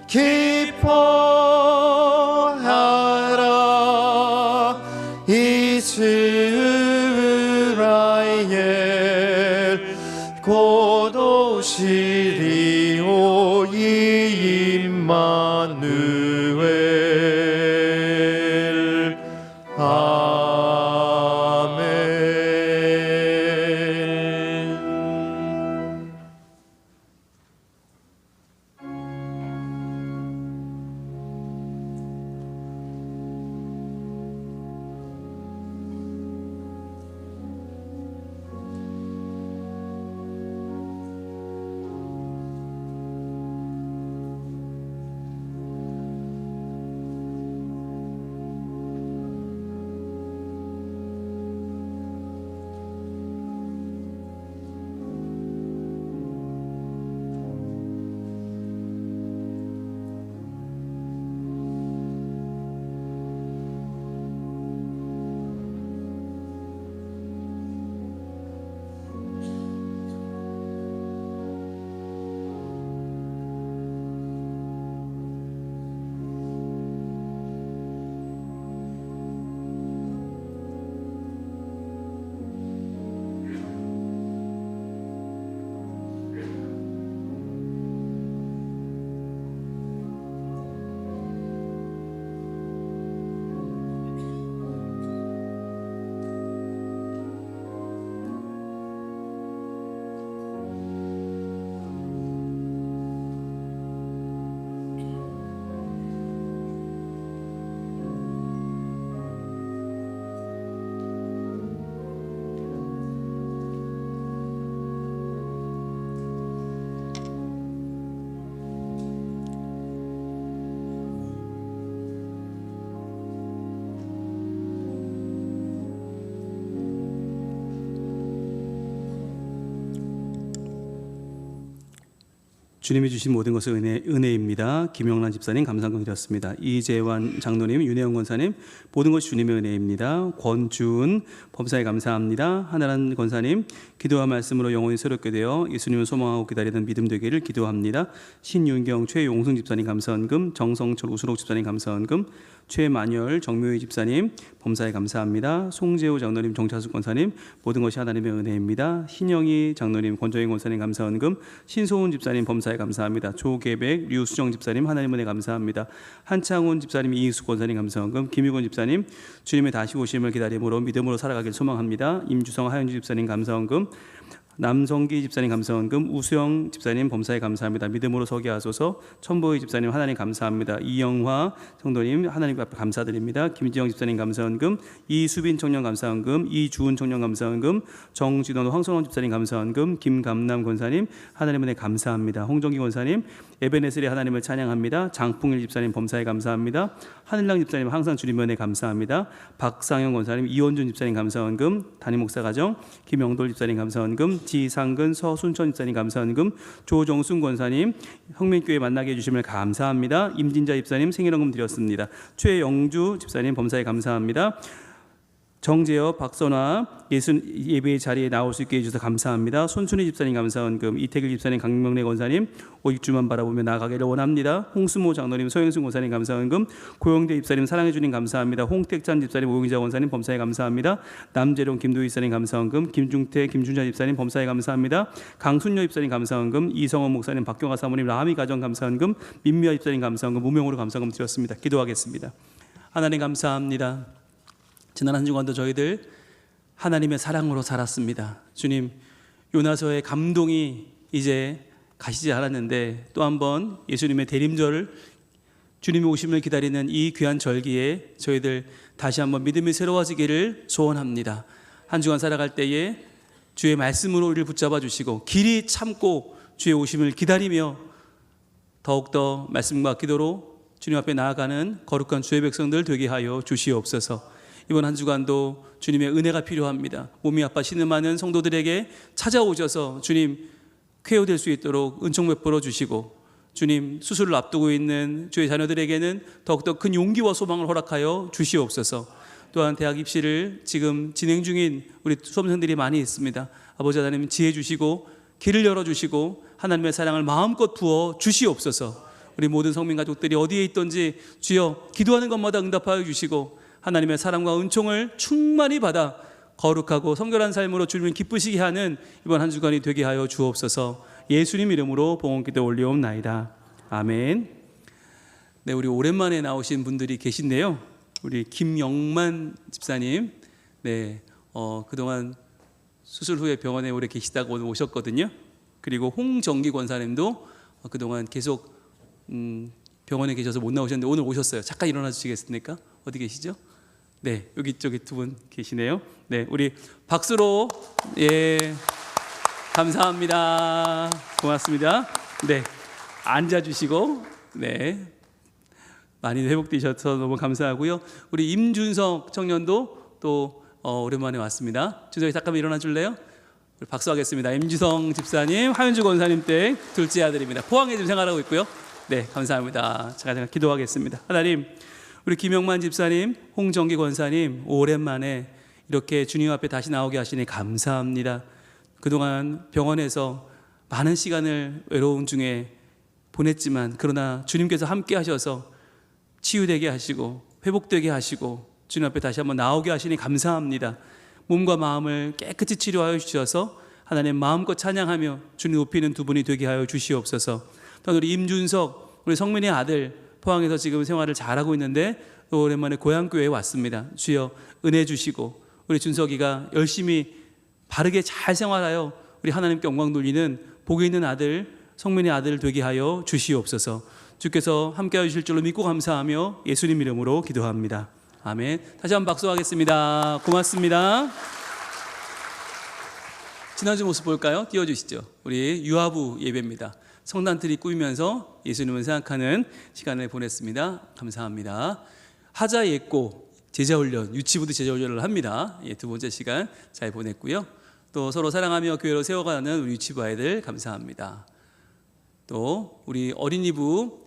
기뻐하라 이스라엘, 곧 오시리 오 임마누엘. 아멘. 주님이 주신 모든 것은 은혜입니다. 김영란 집사님 감사금 드렸습니다. 이재환 장로님, 윤혜영 권사님 모든 것이 주님의 은혜입니다. 권준 법사에 감사합니다. 하나란 권사님 기도와 말씀으로 영혼이 새롭게 되어 예수님을 소망하고 기다리는 믿음 되기를 기도합니다. 신윤경 최용승 집사님 감사원금, 정성철 우수록 집사님 감사원금, 최만열 정묘희 집사님 범사에 감사합니다. 송재호 장로님 정차숙 권사님 모든 것이 하나님의 은혜입니다. 신영희 장로님 권정희 권사님 감사원금, 신소훈 집사님 범사에 감사합니다. 조계백 류수정 집사님 하나님 은혜 감사합니다. 한창훈 집사님 이익숙 권사님 감사원금, 김유건 집사님 주님의 다시 오심을 기다림으로 믿음으로 살아가길 소망합니다. 임주성 하현주 집사님 감사원금, 남성기 집사님 감사원금, 우수영 집사님 범사에 감사합니다. 믿음으로 서게 하소서. 천보희 집사님 하나님 감사합니다. 이영화 성도님 하나님 앞에 감사드립니다. 김지영 집사님 감사원금, 이수빈 청년 감사원금, 이주은 청년 감사원금, 정진원 황선원 집사님 감사원금, 김감남 권사님 하나님 은혜 감사합니다. 홍정기 권사님 에베네셀의 하나님을 찬양합니다. 장풍일 집사님 범사에 감사합니다. 하늘랑 집사님 항상 주님 은혜 감사합니다. 박상영 권사님, 이원준 집사님 감사원금, 담임 목사 가정 김영돌 집사님 감사원금, 지상근 서순천 집사님 감사원금, 조정순 권사님 형민교회 만나게 해주심을 감사합니다. 임진자 집사님 생일원금 드렸습니다. 최영주 집사님 범사에 감사합니다. 정재엽, 박선화 예배의 자리에 나올 수 있게 해주셔서 감사합니다. 손순희 집사님 감사원금, 이태길 집사님, 강명래 권사님 오익주만 바라보며 나아가기를 원합니다. 홍수모 장로님, 소영순 권사님 감사원금, 고영대 집사님 사랑해 주님 감사합니다. 홍택찬 집사님, 오용자 권사님 범사에 감사합니다. 남재룡, 김도희 집사님 감사원금, 김중태, 김준자 집사님 범사에 감사합니다. 강순여 집사님 감사원금, 이성원 목사님, 박경화 사모님, 라미 가정 감사원금, 민미아 집사님 감사원금 무명으로 감사원금 드렸습니다. 기도하겠습니다. 하나님 감사합니다. 지난 한 주간도 저희들 하나님의 사랑으로 살았습니다. 주님, 요나서의 감동이 이제 가시지 않았는데 또 한번 예수님의 대림절을 주님의 오심을 기다리는 이 귀한 절기에 저희들 다시 한번 믿음이 새로워지기를 소원합니다. 한 주간 살아갈 때에 주의 말씀으로 우리를 붙잡아 주시고 길이 참고 주의 오심을 기다리며 더욱더 말씀과 기도로 주님 앞에 나아가는 거룩한 주의 백성들 되게 하여 주시옵소서. 이번 한 주간도 주님의 은혜가 필요합니다. 몸이 아파 신음하는 성도들에게 찾아오셔서 주님 쾌유될 수 있도록 은총 베풀어 주시고, 주님 수술을 앞두고 있는 주의 자녀들에게는 더욱더 큰 용기와 소망을 허락하여 주시옵소서. 또한 대학 입시를 지금 진행 중인 우리 수험생들이 많이 있습니다. 아버지 하나님 지혜 주시고 길을 열어주시고 하나님의 사랑을 마음껏 부어 주시옵소서. 우리 모든 성민 가족들이 어디에 있든지 주여 기도하는 것마다 응답하여 주시고 하나님의 사랑과 은총을 충만히 받아 거룩하고 성결한 삶으로 주님을 기쁘시게 하는 이번 한 주간이 되게 하여 주옵소서. 예수님 이름으로 봉헌기도 올리옵나이다. 아멘. 네, 우리 오랜만에 나오신 분들이 계신데요. 우리 김영만 집사님, 네, 그동안 수술 후에 병원에 오래 계시다가 오늘 오셨거든요. 그리고 홍정기 권사님도 그동안 계속 병원에 계셔서 못 나오셨는데 오늘 오셨어요. 잠깐 일어나 주시겠습니까? 어디 계시죠? 네, 여기 쪽에 두 분 계시네요. 네, 우리 박수로 감사합니다. 고맙습니다. 네, 앉아주시고 네, 많이 회복되셔서 너무 감사하고요. 우리 임준석 청년도 또 오랜만에 왔습니다. 준석이 잠깐만 일어나 줄래요? 박수하겠습니다. 임주성 집사님, 하윤주 권사님 댁 둘째 아들입니다. 포항에 지금 생활하고 있고요. 네, 감사합니다. 제가 기도하겠습니다. 하나님, 우리 김영만 집사님, 홍정기 권사님 오랜만에 이렇게 주님 앞에 다시 나오게 하시니 감사합니다. 그동안 병원에서 많은 시간을 외로움 중에 보냈지만 그러나 주님께서 함께 하셔서 치유되게 하시고 회복되게 하시고 주님 앞에 다시 한번 나오게 하시니 감사합니다. 몸과 마음을 깨끗이 치료하여 주셔서 하나님 마음껏 찬양하며 주님 높이는 두 분이 되게 하여 주시옵소서. 또 우리 임준석, 우리 성민의 아들, 포항에서 지금 생활을 잘하고 있는데 오랜만에 고향교회에 왔습니다. 주여 은혜 주시고 우리 준석이가 열심히 바르게 잘 생활하여 우리 하나님께 영광 돌리는 복이 있는 아들, 성민의 아들 되게 하여 주시옵소서. 주께서 함께하여 주실 줄로 믿고 감사하며 예수님 이름으로 기도합니다. 아멘. 다시 한번 박수하겠습니다. 고맙습니다. 지난주 모습 볼까요? 띄워주시죠. 우리 유아부 예배입니다. 성단틀이 꾸미면서 예수님을 생각하는 시간을 보냈습니다. 감사합니다. 하자 예고 제자훈련, 유치부도 제자훈련을 합니다. 두 번째 시간 잘 보냈고요. 또 서로 사랑하며 교회로 세워가는 우리 유치부 아이들 감사합니다. 또 우리 어린이부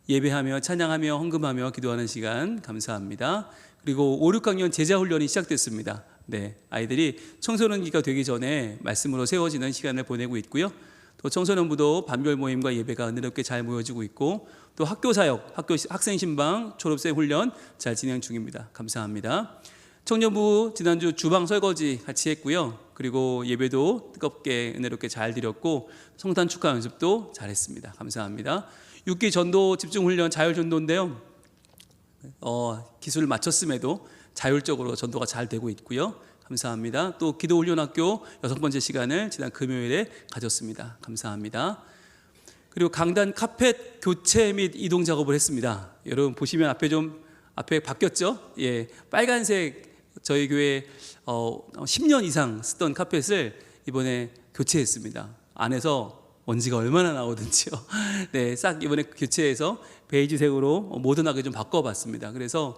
예배하며 찬양하며 헌금하며 기도하는 시간 감사합니다. 그리고 5, 6학년 제자훈련이 시작됐습니다. 네, 아이들이 청소년기가 되기 전에 말씀으로 세워지는 시간을 보내고 있고요. 또 청소년부도 반별 모임과 예배가 은혜롭게 잘 모여지고 있고, 또 학교 사역, 학생 신방, 졸업생 훈련 잘 진행 중입니다. 감사합니다. 청년부 지난주 주방 설거지 같이 했고요. 그리고 예배도 뜨겁게 은혜롭게 잘 드렸고, 성탄 축하 연습도 잘했습니다. 감사합니다. 6기 전도 집중 훈련 자율 전도인데요. 기술을 마쳤음에도 자율적으로 전도가 잘 되고 있고요. 감사합니다. 또 기도훈련학교 6번째 시간을 지난 금요일에 가졌습니다. 감사합니다. 그리고 강단 카펫 교체 및 이동 작업을 했습니다. 여러분 보시면 앞에 바뀌었죠? 예, 빨간색 저희 교회 10년 이상 쓰던 카펫을 이번에 교체했습니다. 안에서 먼지가 얼마나 나오든지요. 네, 싹 이번에 교체해서 베이지색으로 모던하게 좀 바꿔봤습니다. 그래서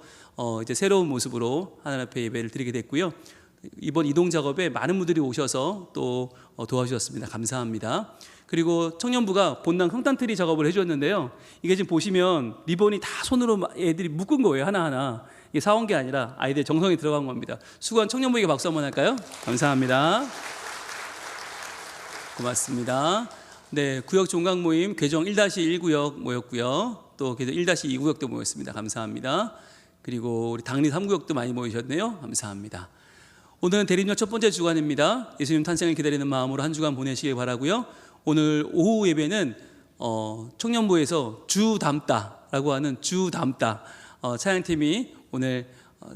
이제 새로운 모습으로 하나님 앞에 예배를 드리게 됐고요. 이번 이동 작업에 많은 분들이 오셔서 또 도와주셨습니다. 감사합니다. 그리고 청년부가 본당 성탄트리 작업을 해주었는데요. 이게 지금 보시면 리본이 다 손으로 애들이 묶은 거예요. 하나하나. 이게 사온 게 아니라 아이들 정성이 들어간 겁니다. 수고한 청년부에게 박수 한번 할까요? 감사합니다. 고맙습니다. 네, 구역 종강 모임 개정 1-1구역 모였고요. 또 개정 1-2구역도 모였습니다. 감사합니다. 그리고 우리 당리 3구역도 많이 모이셨네요. 감사합니다. 오늘은 대림절 첫 번째 주간입니다. 예수님 탄생을 기다리는 마음으로 한 주간 보내시길 바라고요. 오늘 오후 예배는 청년부에서 주 담다라고 하는 주 담다 찬양팀이 오늘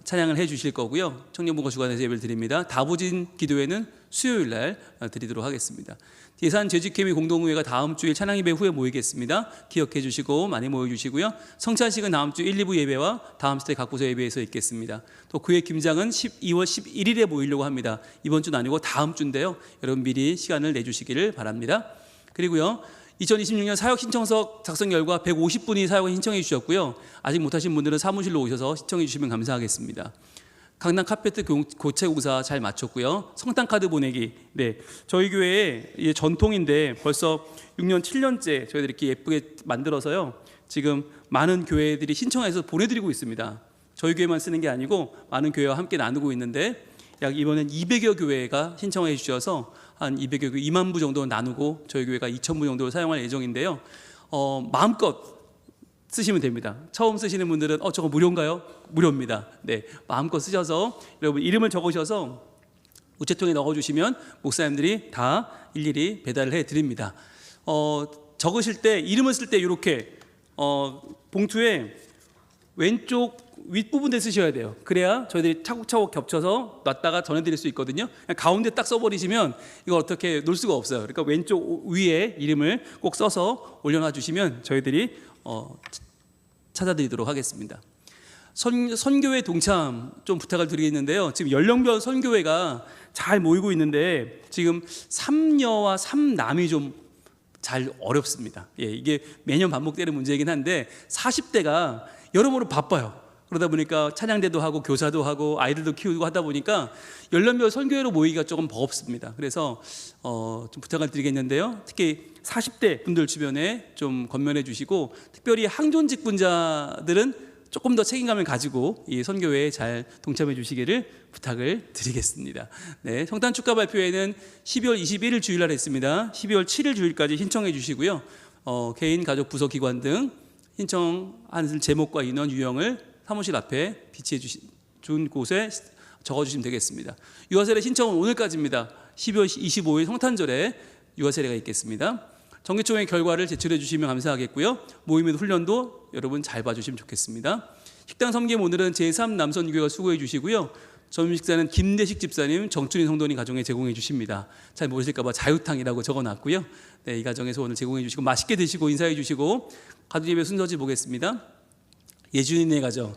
찬양을 해 주실 거고요. 청년부가 주관해서 예배를 드립니다. 다부진 기도회는 수요일 날 드리도록 하겠습니다. 예산 재직회의 공동의회가 다음 주일 찬양 예배 후에 모이겠습니다. 기억해 주시고 많이 모여 주시고요. 성찬식은 다음 주 1, 2부 예배와 다음 주에 각 부서 예배에서 있겠습니다. 또 구회 김장은 2월 11일에 모이려고 합니다. 이번 주는 아니고 다음 주인데요. 여러분 미리 시간을 내주시기를 바랍니다. 그리고요. 2026년 사역 신청서 작성 결과 150분이 사역을 신청해 주셨고요. 아직 못하신 분들은 사무실로 오셔서 신청해 주시면 감사하겠습니다. 강남 카페트 교체 공사 잘 마쳤고요. 성탄 카드 보내기. 네, 저희 교회의 전통인데 벌써 6년, 7년째 저희들이 이렇게 예쁘게 만들어서요. 지금 많은 교회들이 신청해서 보내드리고 있습니다. 저희 교회만 쓰는 게 아니고 많은 교회와 함께 나누고 있는데 약 이번엔 200여 교회가 신청해 주셔서 한 200여 교회 2만 부 정도 나누고 저희 교회가 2,000부 정도 사용할 예정인데요. 마음껏 쓰시면 됩니다. 처음 쓰시는 분들은 저거 무료인가요? 무료입니다. 네, 마음껏 쓰셔서 여러분 이름을 적으셔서 우체통에 넣어주시면 목사님들이 다 일일이 배달을 해드립니다. 적으실 때 이름을 쓸 때 이렇게 봉투에 왼쪽 윗부분에 쓰셔야 돼요. 그래야 저희들이 차곡차곡 겹쳐서 놨다가 전해드릴 수 있거든요. 그냥 가운데 딱 써버리시면 이걸 어떻게 놓을 수가 없어요. 그러니까 왼쪽 위에 이름을 꼭 써서 올려놔 주시면 저희들이 찾아드리도록 하겠습니다. 선교회 동참 좀 부탁을 드리겠는데요. 지금 연령별 선교회가 잘 모이고 있는데 지금 삼녀와 삼남이 좀 잘 어렵습니다. 예, 이게 매년 반복되는 문제이긴 한데 40대가 여러모로 바빠요. 그러다 보니까 찬양대도 하고 교사도 하고 아이들도 키우고 하다 보니까 연령별 선교회로 모이기가 조금 버겁습니다. 그래서 좀 부탁을 드리겠는데요. 특히 40대 분들 주변에 좀 건면해 주시고 특별히 항존직 분자들은 조금 더 책임감을 가지고 이 선교회에 잘 동참해 주시기를 부탁을 드리겠습니다. 네, 성탄 축가 발표회는 12월 21일 주일날 했습니다. 12월 7일 주일까지 신청해 주시고요. 개인, 가족, 부서, 기관 등 신청하는 제목과 인원, 유형을 사무실 앞에 비치해 준 곳에 적어주시면 되겠습니다. 유아세례 신청은 오늘까지입니다. 12월 25일 성탄절에 유아세례가 있겠습니다. 정기총회 결과를 제출해 주시면 감사하겠고요. 모임의 훈련도 여러분 잘 봐주시면 좋겠습니다. 식당 섬김 오늘은 제3남선교회가 수고해 주시고요. 점심 식사는 김대식 집사님, 정춘희 성도님 가정에 제공해 주십니다. 잘 모르실까 봐 자유탕이라고 적어놨고요. 네, 이 가정에서 오늘 제공해 주시고 맛있게 드시고 인사해 주시고 가족 예배 순서지 보겠습니다. 예준이네 가정,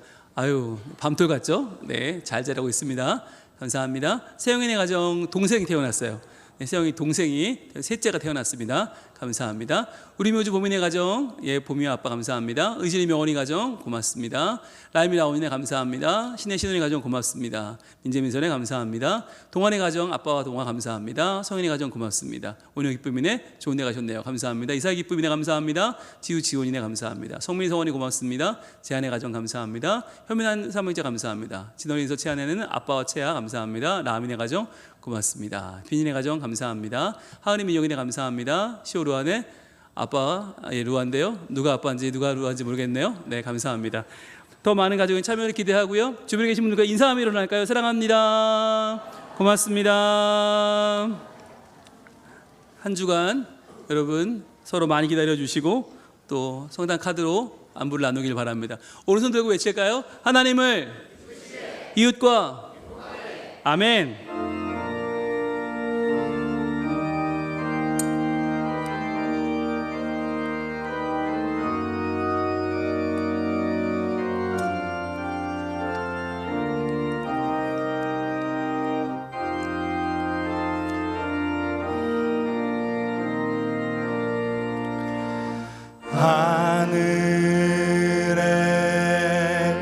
밤톨 같죠? 네, 잘 자라고 있습니다. 감사합니다. 세영이네 가정 동생이 태어났어요. 세영이 동생이 셋째가 태어났습니다. 감사합니다. 우리 묘주 보민의 가정, 보미와 아빠 감사합니다. 의진이 명원이 가정 고맙습니다. 라임이 라온이네 감사합니다. 신혜 신원이 가정 고맙습니다. 민재민선에 감사합니다. 동환의 가정, 아빠와 동화 감사합니다. 성인의 가정 고맙습니다. 온영 기쁨이네 좋은 데 가셨네요. 감사합니다. 이사의 기쁨이네 감사합니다. 지우 지원이네 감사합니다. 성민이 성원이 고맙습니다. 재한의 가정 감사합니다. 현민한 사모님자 감사합니다. 진원이서 채한에는 아빠와 채아 감사합니다. 라민의 가정 고맙습니다. 빈인의 가정 감사합니다. 하은이 민영이네 감사합니다. 시오 루안의 아빠, 루안인데요. 누가 아빠인지 누가 루안인지 모르겠네요. 네, 감사합니다. 더 많은 가족의 참여를 기대하고요. 주변에 계신 분들과 인사하며 일어날까요? 사랑합니다. 고맙습니다. 한 주간 여러분 서로 많이 기다려주시고 또 성당 카드로 안부를 나누길 바랍니다. 오른손 들고 외칠까요? 하나님을 이웃과 아멘. 하늘에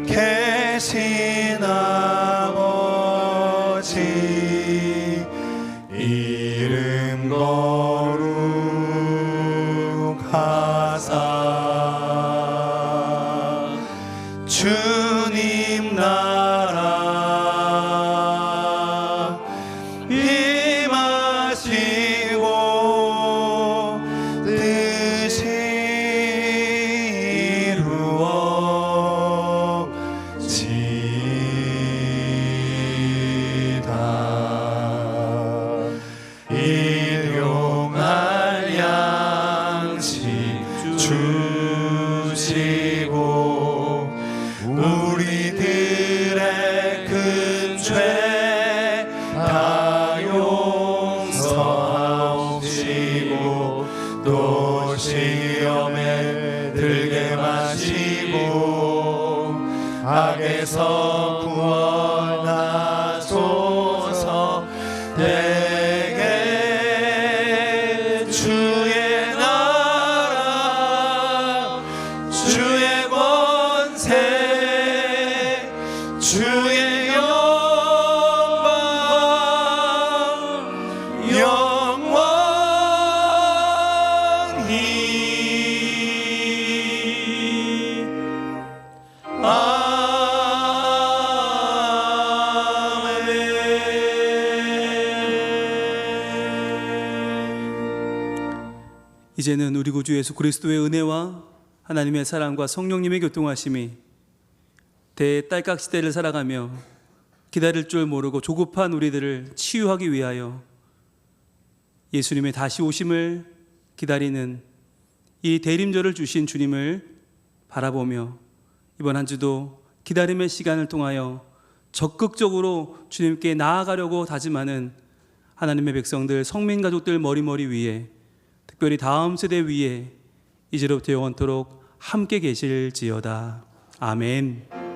계신 아버지 이름 거룩하사 주님 나라 임하시고 일용할 양식 주시고 우리들의 큰 죄 다 용서하옵시고 또 시험에 들게 마시고 악에서 구원하소서. 주의 나라 주의 권세 주의 영원히 이제는 우리 구주 예수 그리스도의 은혜와 하나님의 사랑과 성령님의 교통하심이 대딸깍 시대를 살아가며 기다릴 줄 모르고 조급한 우리들을 치유하기 위하여 예수님의 다시 오심을 기다리는 이 대림절을 주신 주님을 바라보며 이번 한 주도 기다림의 시간을 통하여 적극적으로 주님께 나아가려고 다짐하는 하나님의 백성들, 성민 가족들 머리머리 위에, 특별히 다음 세대 위에 이제로부터 영원토록 함께 계실지어다. 아멘.